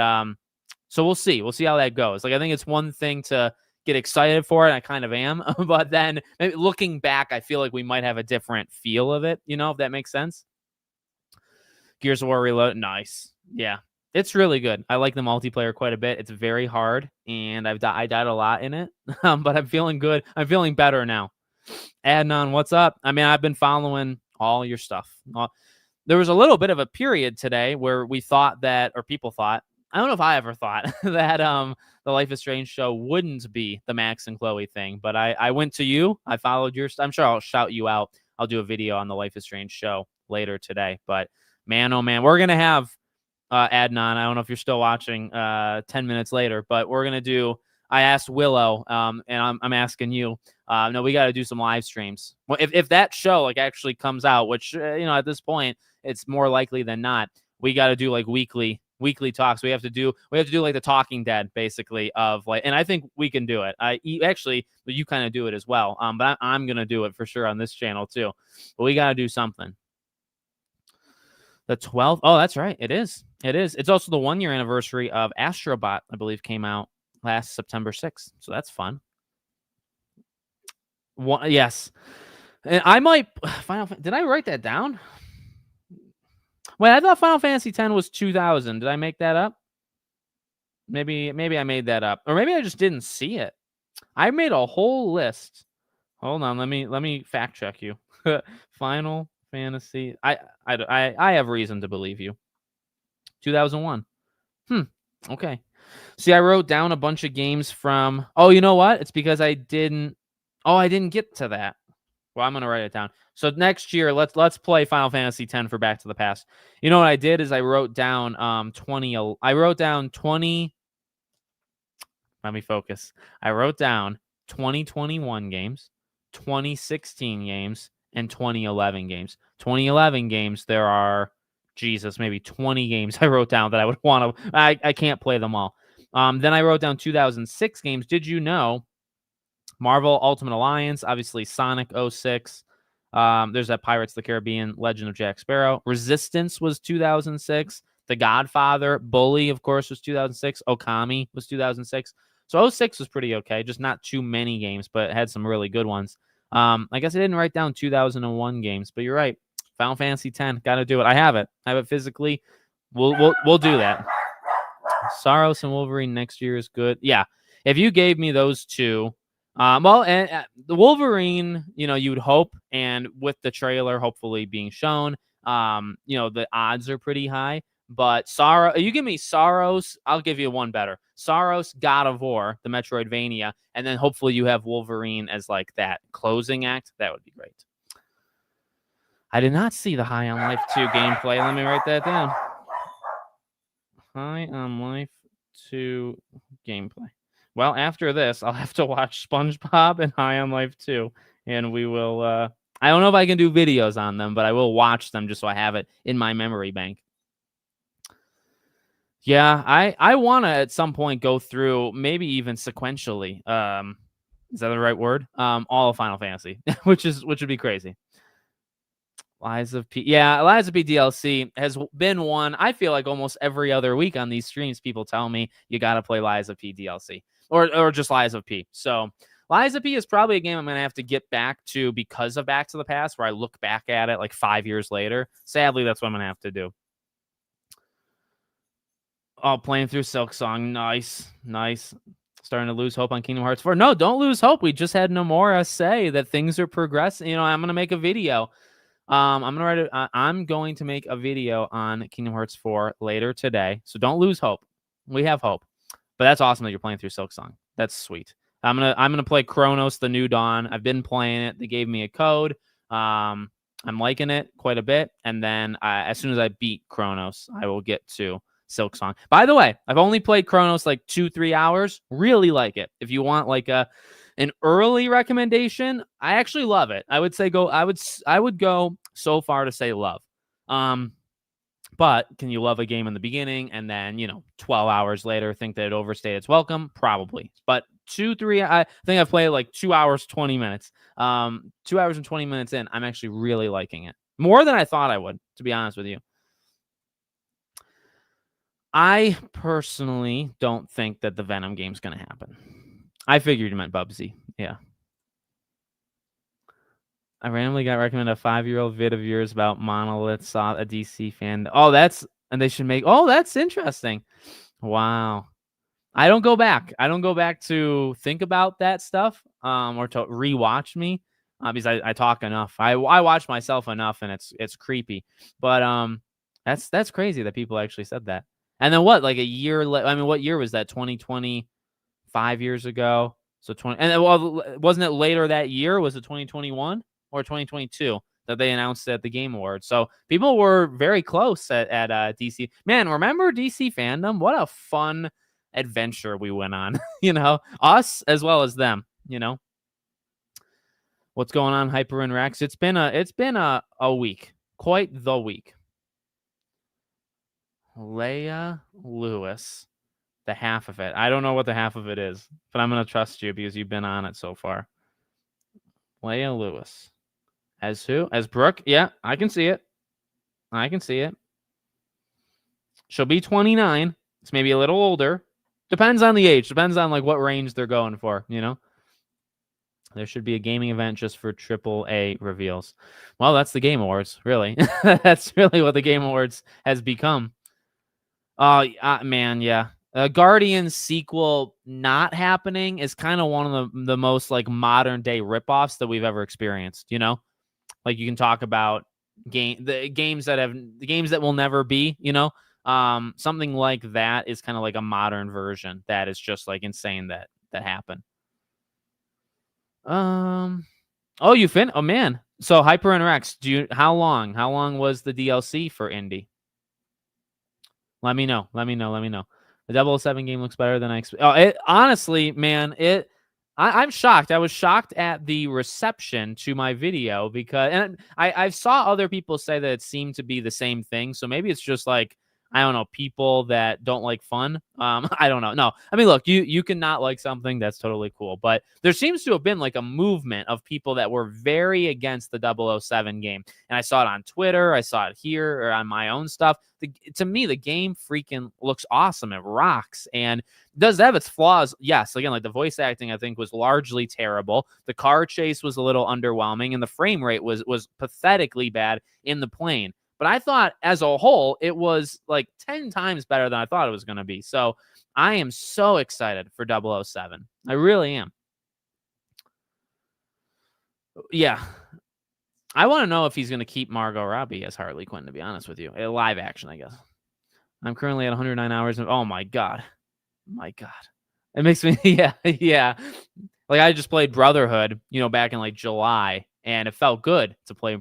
so we'll see. We'll see how that goes. Like, I think it's one thing to get excited for it. I kind of am. But then maybe looking back, I feel like we might have a different feel of it, you know, if that makes sense. Gears of War Reload. Nice. Yeah. It's really good. I like the multiplayer quite a bit. It's very hard, and I died a lot in it, but I'm feeling good. I'm feeling better now. Adnan, what's up? I mean, I've been following all your stuff. There was a little bit of a period today where we thought that, or people thought, I don't know if I ever thought that the Life is Strange show wouldn't be the Max and Chloe thing, but I went to you. I followed your stuff. I'm sure I'll shout you out. I'll do a video on the Life is Strange show later today, but man, oh man, we're going to have Adnan, I don't know if you're still watching 10 minutes later, but we're going to do, I asked Willow, and I'm asking you, no, we got to do some live streams. Well, if that show like actually comes out, which, you know, at this point, it's more likely than not, we got to do like weekly talks. We have to do like the Talking Dead, basically, of like, and I think we can do it. Actually, you kind of do it as well. But I'm going to do it for sure on this channel too, but we got to do something. The 12th. Oh, that's right. It is. It's also the 1-year anniversary of Astrobot, I believe, came out last September 6th. So that's fun. Yes. And I might did I write that down? Wait, I thought Final Fantasy X was 2000. Did I make that up? Maybe I made that up. Or maybe I just didn't see it. I made a whole list. Hold on, let me fact check you. Final Fantasy. I have reason to believe you. 2001. Okay. See, I wrote down a bunch of games from. Oh, you know what? It's because I didn't get to that. Well, I'm gonna write it down. So next year, let's play Final Fantasy X for Back to the Past. You know what I did is I wrote down 20. I wrote down 20. Let me focus. I wrote down 2021 games, 2016 games, and 2011 games. 2011 games, there are, Jesus, maybe 20 games I wrote down that I would want to. I can't play them all. Then I wrote down 2006 games. Did you know Marvel Ultimate Alliance, obviously Sonic 06. There's that Pirates of the Caribbean, Legend of Jack Sparrow. Resistance was 2006. The Godfather, Bully, of course, was 2006. Okami was 2006. So 06 was pretty okay, just not too many games, but it had some really good ones. I guess I didn't write down 2001 games, but you're right. Final Fantasy X, got to do it. I have it physically. We'll do that. Saros and Wolverine next year is good. Yeah, if you gave me those two, and the Wolverine, you know, you'd hope, and with the trailer hopefully being shown, you know, the odds are pretty high. But you give me Saros, I'll give you one better. Saros, God of War, the Metroidvania, and then hopefully you have Wolverine as like that closing act. That would be great. I did not see the High on Life 2 gameplay. Let me write that down. High on Life 2 gameplay. Well, after this, I'll have to watch SpongeBob and High on Life 2, and we will. I don't know if I can do videos on them, but I will watch them just so I have it in my memory bank. Yeah, I want to at some point go through, maybe even sequentially. Is that the right word? All of Final Fantasy, which would be crazy. Lies of P. Yeah, Lies of P DLC has been one. I feel like almost every other week on these streams, people tell me you got to play Lies of P DLC or just Lies of P. So Lies of P is probably a game I'm going to have to get back to because of Back to the Past, where I look back at it like 5 years later. Sadly, that's what I'm going to have to do. Oh, playing through Silk Song. Nice. Starting to lose hope on Kingdom Hearts 4. No, don't lose hope. We just had Nomura say that things are progressing. I'm going to make a video. I'm going to make a video on Kingdom Hearts 4 later today. So don't lose hope. We have hope. But that's awesome that you're playing through Silk Song. That's sweet. I'm gonna play Chronos: The New Dawn. I've been playing it. They gave me a code. I'm liking it quite a bit. And then as soon as I beat Chronos, I will get to Silk Song. By the way, I've only played Chronos like 2-3 hours. Really like it. If you want like an early recommendation, I actually love it. I would say I would go so far to say love. But can you love a game in the beginning and then, 12 hours later think that it overstayed its welcome? Probably. But 2-3, I think I've played like 2 hours, 20 minutes. 2 hours and 20 minutes in, I'm actually really liking it. More than I thought I would, to be honest with you. I personally don't think that the Venom game's going to happen. I figured you meant Bubsy. Yeah. I randomly got recommended a 5-year-old vid of yours about Monolith, saw a DC fan. Oh, that's interesting. Wow. I don't go back. To think about that stuff or to rewatch me because I talk enough. I watch myself enough and it's creepy. But that's crazy that people actually said that. And then what? Like a year what year was that? 2020, 5 years ago. So 20 and wasn't it later that year? Was it 2021? Or 2022 that they announced at the Game Awards. So people were very close at DC. Man, remember DC fandom? What a fun adventure we went on. Us as well as them. What's going on, Hyper and Rex? It's been a week, quite the week. Leia Lewis, the half of it. I don't know what the half of it is, but I'm gonna trust you because you've been on it so far. Leia Lewis. As who? As Brooke? Yeah, I can see it. She'll be 29. It's maybe a little older. Depends on the age. Depends on like what range they're going for, There should be a gaming event just for AAA reveals. Well, that's the Game Awards, really. That's really what the Game Awards has become. Man, yeah. Guardians sequel not happening is kind of one of the most like modern day ripoffs that we've ever experienced, Like you can talk about the games that will never be, something like that is kind of like a modern version that is just like insane that happened. Oh, you oh man. So Hyper and Rex, how long was the DLC for Indy? Let me know. The 007 game looks better than I expected. Honestly, man, I'm shocked. I was shocked at the reception to my video because I saw other people say that it seemed to be the same thing. So maybe it's just like, I don't know, people that don't like fun. I don't know. No, I mean, look, you can not like something. That's totally cool. But there seems to have been like a movement of people that were very against the 007 game. And I saw it on Twitter. I saw it here or on my own stuff. To me, the game freaking looks awesome. It rocks. And does have its flaws. Yes. Again, like the voice acting, I think was largely terrible. The car chase was a little underwhelming and the frame rate was pathetically bad in the plane. But I thought as a whole, it was like 10 times better than I thought it was going to be. So I am so excited for 007. I really am. Yeah. I want to know if he's going to keep Margot Robbie as Harley Quinn, to be honest with you. A live action, I guess. I'm currently at 109 hours. Oh, my God. It makes me, yeah. Like I just played Brotherhood, back in like July. And it felt good to play,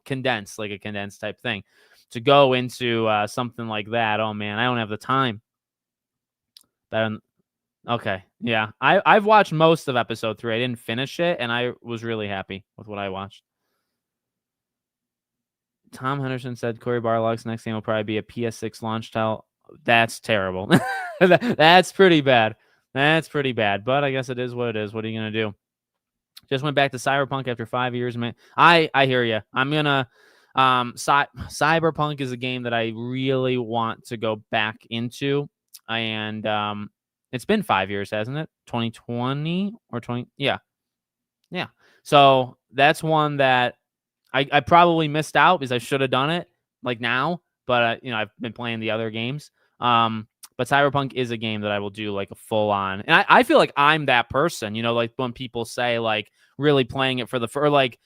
condensed, like a condensed type thing. To go into something like that, oh, man, I don't have the time. Okay, yeah. I've watched most of episode 3. I didn't finish it, and I was really happy with what I watched. Tom Henderson said Cory Barlog's next game will probably be a PS6 launch title. That's terrible. That's pretty bad. But I guess it is what it is. What are you going to do? Just went back to Cyberpunk after 5 years, man. I hear you. I'm gonna Cyberpunk is a game that I really want to go back into, and It's been 5 years, hasn't it? 2020 or 20 yeah. Yeah. So, that's one that I probably missed out because I should have done it like now, but I've been playing the other games. But Cyberpunk is a game that I will do like a full on, and I feel like I'm that person. Like when people say like really playing it for like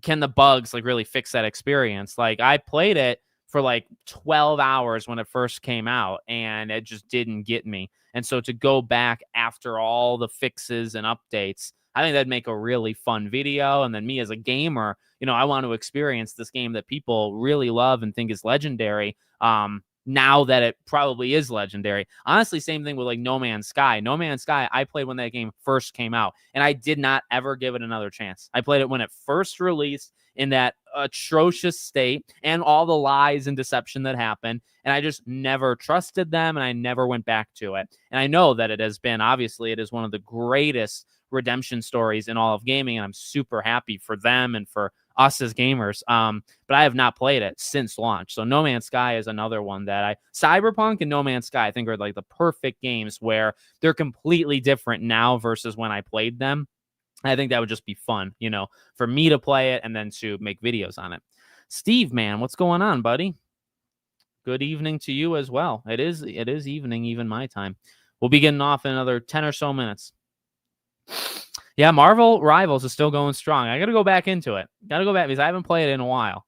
can the bugs like really fix that experience? Like I played it for like 12 hours when it first came out, and it just didn't get me. And so to go back after all the fixes and updates, I think that'd make a really fun video. And then me as a gamer, I want to experience this game that people really love and think is legendary. Now that it probably is legendary. Honestly, same thing with like No Man's Sky. No Man's Sky, I played when that game first came out, and I did not ever give it another chance. I played it when it first released in that atrocious state and all the lies and deception that happened. And I just never trusted them, and I never went back to it. And I know that it has been, obviously, it is one of the greatest redemption stories in all of gaming, and I'm super happy for them and for us as gamers. But I have not played it since launch. So No Man's Sky is another one that Cyberpunk and No Man's Sky, I think, are like the perfect games where they're completely different now versus when I played them. I think that would just be fun, for me to play it and then to make videos on it. Steve, man, what's going on, buddy? Good evening to you as well. It is evening, even my time. We'll be getting off in another 10 or so minutes. Yeah, Marvel Rivals is still going strong. I got to go back into it. Got to go back because I haven't played it in a while.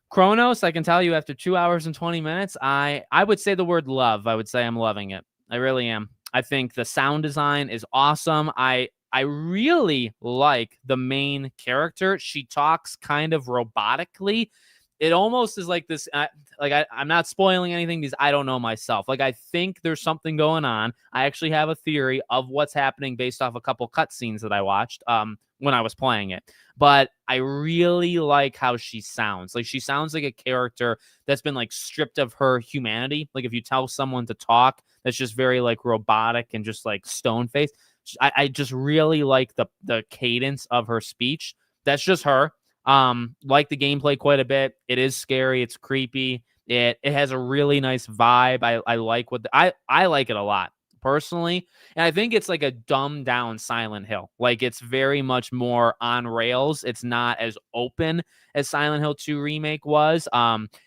Chronos, I can tell you after 2 hours and 20 minutes, I would say the word love. I would say I'm loving it. I really am. I think the sound design is awesome. I really like the main character. She talks kind of robotically. It almost is like this, I'm not spoiling anything because I don't know myself. Like, I think there's something going on. I actually have a theory of what's happening based off a couple cutscenes that I watched when I was playing it. But I really like how she sounds. Like, she sounds like a character that's been like stripped of her humanity. Like, if you tell someone to talk, that's just very like robotic and just like stone faced. I just really like the cadence of her speech. That's just her. Like the gameplay quite a bit. It is scary. It's creepy. It has a really nice vibe. I like I like it a lot personally. And I think it's like a dumbed down Silent Hill. Like, it's very much more on rails. It's not as open as Silent Hill 2 remake was.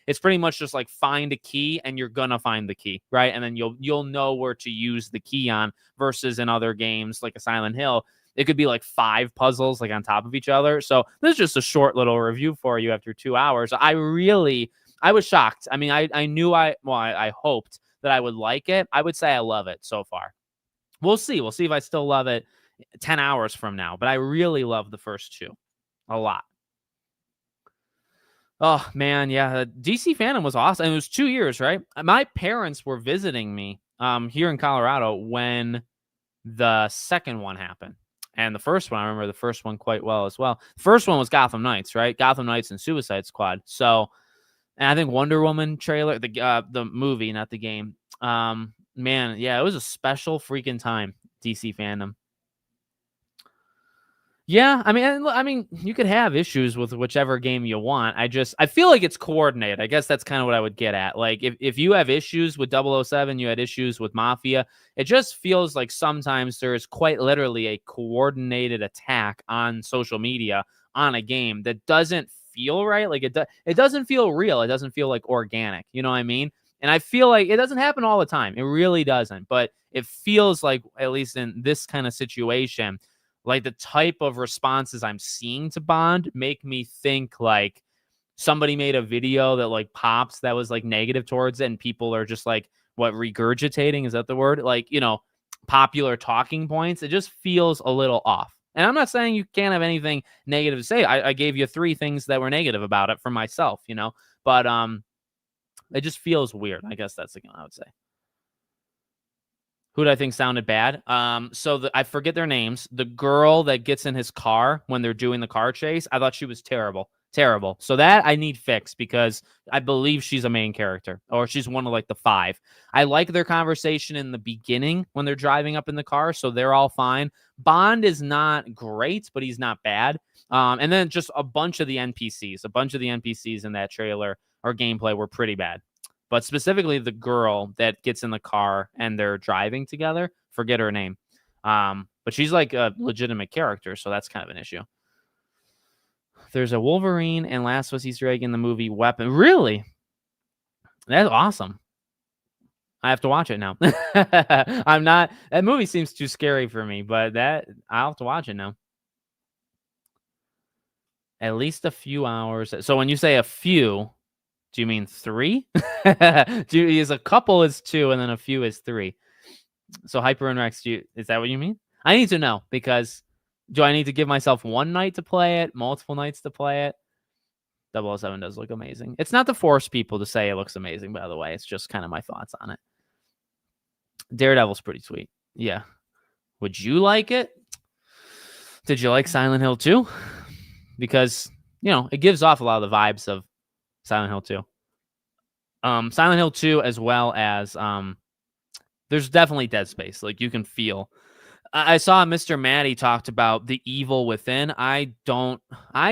It's pretty much just like find a key and you're gonna find the key, right? And then you'll know where to use the key on, versus in other games like a Silent Hill, it could be like 5 puzzles like on top of each other. So this is just a short little review for you after 2 hours. I was shocked. I mean, I knew I hoped that I would like it. I would say I love it so far. We'll see. We'll see if I still love it 10 hours from now. But I really love the first 2 a lot. Oh, man, yeah. DC Fandom was awesome. And it was 2 years, right? My parents were visiting me here in Colorado when the second one happened. And the first one, I remember the first one quite well as well. The first one was Gotham Knights, right? Gotham Knights and Suicide Squad. So, and I think Wonder Woman trailer, the movie, not the game. Man, yeah, it was a special freaking time, DC Fandom. Yeah, I mean, you could have issues with whichever game you want. I feel like it's coordinated. I guess that's kind of what I would get at. Like, if you have issues with 007, you had issues with Mafia, it just feels like sometimes there is quite literally a coordinated attack on social media on a game that doesn't feel right. Like, it doesn't feel real. It doesn't feel like organic. You know what I mean? And I feel like it doesn't happen all the time. It really doesn't. But it feels like, at least in this kind of situation, like the type of responses I'm seeing to Bond make me think like somebody made a video that like pops that was like negative towards it, and people are just like, what, regurgitating? Is that the word? Like, popular talking points. It just feels a little off. And I'm not saying you can't have anything negative to say. I gave you 3 things that were negative about it for myself, but it just feels weird. I guess that's the thing I would say. Who did I think sounded bad? So I forget their names. The girl that gets in his car when they're doing the car chase, I thought she was terrible. Terrible. So that I need fixed, because I believe she's a main character, or she's one of like the 5. I like their conversation in the beginning when they're driving up in the car, so they're all fine. Bond is not great, but he's not bad. And then just a bunch of the NPCs in that trailer or gameplay were pretty bad. but specifically the girl that gets in the car and they're driving together. Forget her name. But she's like a legitimate character, so that's kind of an issue. There's a Wolverine and Last of Us Easter egg in the movie Weapon. Really? That's awesome. I have to watch it now. I'm not. That movie seems too scary for me, but I'll have to watch it now. At least a few hours. So when you say a few, do you mean 3? Is a couple is 2 and then a few is 3? So Hyper and Rex, is that what you mean? I need to know, because do I need to give myself one night to play it, multiple nights to play it? 007 does look amazing. It's not to force people to say it looks amazing, by the way. It's just kind of my thoughts on it. Daredevil's pretty sweet. Yeah. Would you like it? Did you like Silent Hill 2? Because, it gives off a lot of the vibes of Silent Hill 2. Silent Hill 2, as well as there's definitely Dead Space. Like, you can feel. I saw Mr. Maddie talked about the Evil Within. I don't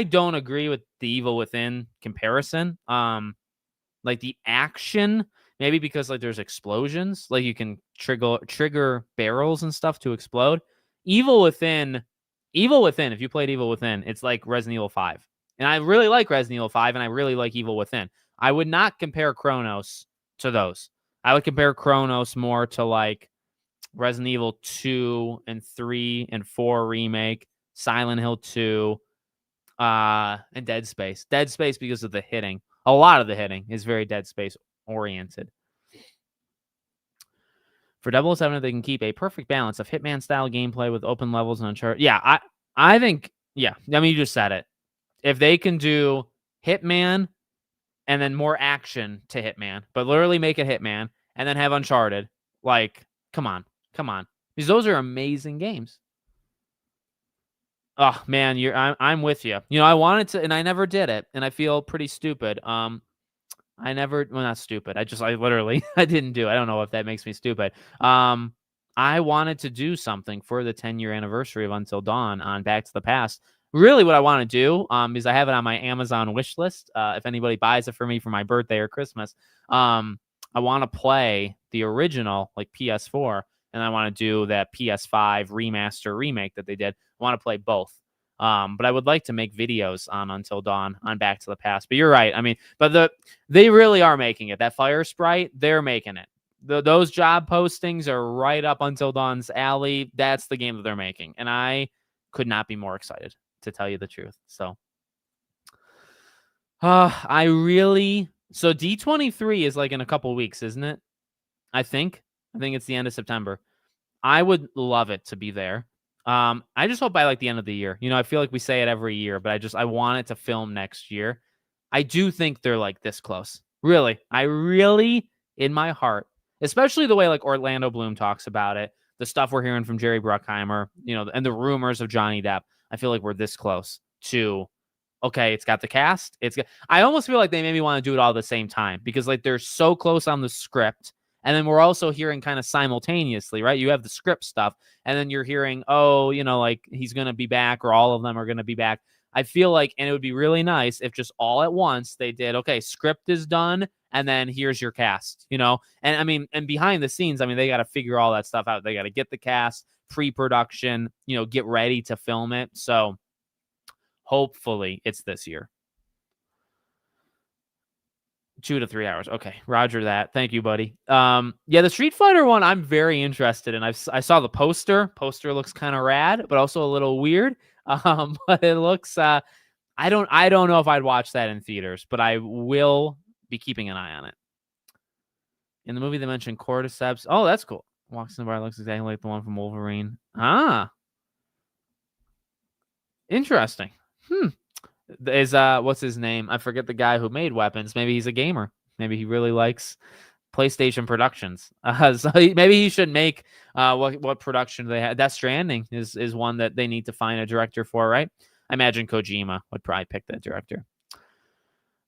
agree with the Evil Within comparison. Like the action, maybe because like there's explosions, like you can trigger barrels and stuff to explode. Evil Within, if you played Evil Within, it's like Resident Evil 5. And I really like Resident Evil 5, and I really like Evil Within. I would not compare Chronos to those. I would compare Chronos more to like Resident Evil 2 and 3 and 4 remake, Silent Hill 2, and Dead Space. Dead Space because of the hitting. A lot of the hitting is very Dead Space oriented. For 007, they can keep a perfect balance of Hitman style gameplay with open levels and Uncharted. Yeah, I think, yeah. I mean, you just said it. If they can do Hitman and then more action to Hitman, but literally make it Hitman and then have Uncharted, like, come on. Because those are amazing games. Oh man, I'm with you. I wanted to, and I never did it, and I feel pretty stupid. Not stupid. I literally, I didn't do it. I don't know if that makes me stupid. I wanted to do something for the 10-year anniversary of Until Dawn on Back to the Past. Really what I want to do, is I have it on my Amazon wish list. If anybody buys it for me for my birthday or Christmas, I want to play the original, like PS4, and I want to do that PS5 remaster remake that they did. I want to play both. But I would like to make videos on Until Dawn on Back to the Past. But you're right. I mean, but they really are making it. That fire sprite, they're making it. Those job postings are right up Until Dawn's alley. That's the game that they're making. And I could not be more excited, to tell you the truth. So, so D23 is like in a couple weeks, isn't it? I think it's the end of September. I would love it to be there. I just hope by like the end of the year. I feel like we say it every year, but I want it to film next year. I do think they're like this close. Really. I really, in my heart, especially the way like Orlando Bloom talks about it, the stuff we're hearing from Jerry Bruckheimer, and the rumors of Johnny Depp. I feel like we're this close to, okay, it's got the cast. I almost feel like they maybe want to do it all at the same time, because like they're so close on the script. And then we're also hearing kind of simultaneously, right? You have the script stuff, and then you're hearing, like he's going to be back, or all of them are going to be back. I feel like, and it would be really nice if just all at once they did, okay, script is done, and then here's your cast, And I mean, and behind the scenes, I mean, they got to figure all that stuff out. They got to get the cast, pre-production, get ready to film it. So hopefully it's this year. 2 to 3 hours. Okay, roger that. Thank you, buddy. Yeah, the Street Fighter one, I'm very interested in. I saw the poster. Poster looks kind of rad, but also a little weird. But it looks. I don't know if I'd watch that in theaters, but I will be keeping an eye on it. In the movie, they mentioned cordyceps. Oh, that's cool. Walks in the bar, looks exactly like the one from Wolverine. Ah, interesting. Is what's his name? I forget the guy who made weapons. Maybe he's a gamer. Maybe he really likes PlayStation Productions. So maybe he should make what production they have. Death Stranding is one that they need to find a director for, right? I imagine Kojima would probably pick that director.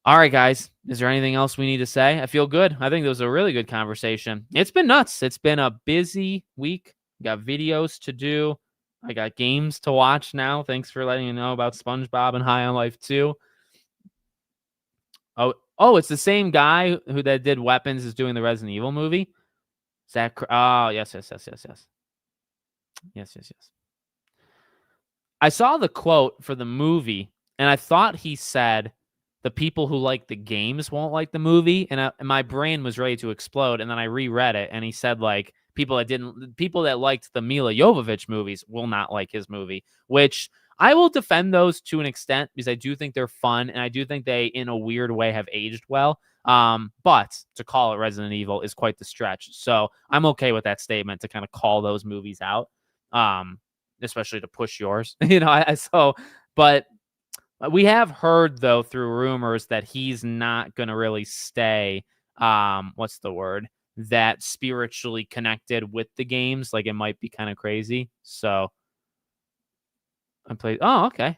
All right, guys. Is there anything else we need to say? I feel good. I think it was a really good conversation. It's been nuts. It's been a busy week. We got videos to do. I got games to watch now. Thanks for letting me know about SpongeBob and High on Life 2. Oh, Oh, it's the same guy who that did Weapons is doing the Resident Evil movie. Oh, yes, yes, yes, yes, yes. Yes, yes, yes. I saw the quote for the movie, and I thought he said the people who like the games won't like the movie, and my brain was ready to explode. And then I reread it, and he said like people that liked the Mila Jovovich movies will not like his movie, which I will defend those to an extent because I do think they're fun, and I do think they, in a weird way, have aged well. But to call it Resident Evil is quite the stretch. So I'm okay with that statement to kind of call those movies out. Especially to push yours, but we have heard though through rumors that he's not going to really stay, what's the word, that spiritually connected with the games. Like it might be kind of crazy. So I played. Oh, okay.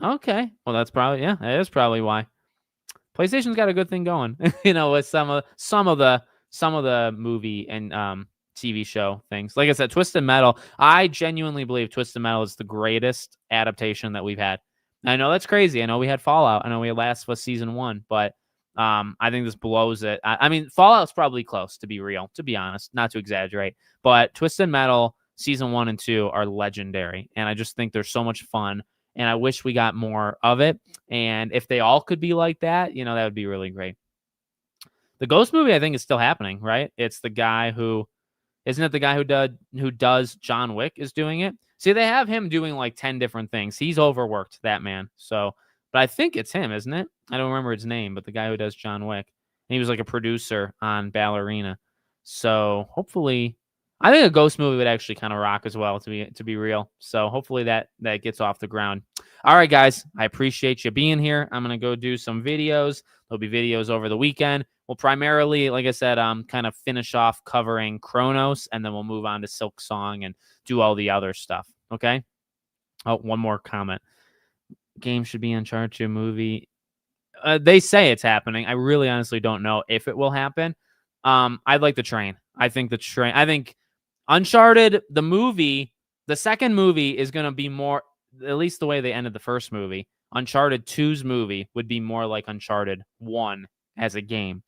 Okay. Well, that's probably, yeah, that is probably why. PlayStation's got a good thing going, with some of the movie and TV show things. Like I said, Twisted Metal. I genuinely believe Twisted Metal is the greatest adaptation that we've had. I know that's crazy. I know we had Fallout. I know we had Last of Us season 1, but I think this blows it. I mean, Fallout's probably close, to be real, to be honest, not to exaggerate. But Twisted Metal season 1 and 2 are legendary, and I just think they're so much fun. And I wish we got more of it. And if they all could be like that, that would be really great. The Ghost movie, I think, is still happening, right? It's the guy who isn't it the guy who does John Wick is doing it? See, they have him doing like 10 different things. He's overworked, that man. So, but I think it's him, isn't it? I don't remember his name, but the guy who does John Wick. And he was like a producer on Ballerina. So hopefully, I think a Ghost movie would actually kind of rock as well, to be real. So hopefully that gets off the ground. All right, guys, I appreciate you being here. I'm gonna go do some videos. There'll be videos over the weekend. We'll primarily, like I said, kind of finish off covering Chronos, and then we'll move on to Silk Song and do all the other stuff. Okay. Oh, one more comment. Game should be Uncharted 2 movie. They say it's happening. I really honestly don't know if it will happen. I'd like the train. I think Uncharted, the movie, the second movie is going to be more, at least the way they ended the first movie. Uncharted 2's movie would be more like Uncharted 1 as a game.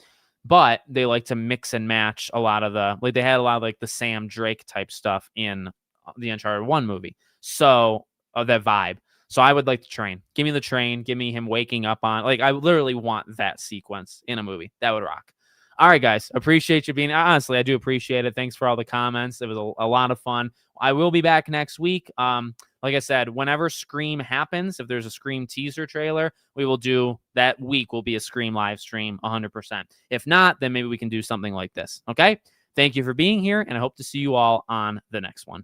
But they like to mix and match a lot of they had a lot of like the Sam Drake type stuff in the Uncharted 1 movie. So, that vibe. So I would like the train. Give me the train. Give me him waking up on, I literally want that sequence in a movie. That would rock. All right, guys. Appreciate you being, honestly, I do appreciate it. Thanks for all the comments. It was a lot of fun. I will be back next week. Like I said, whenever Scream happens, if there's a Scream teaser trailer, we will do that week will be a Scream live stream 100%. If not, then maybe we can do something like this. Okay. Thank you for being here, and I hope to see you all on the next one.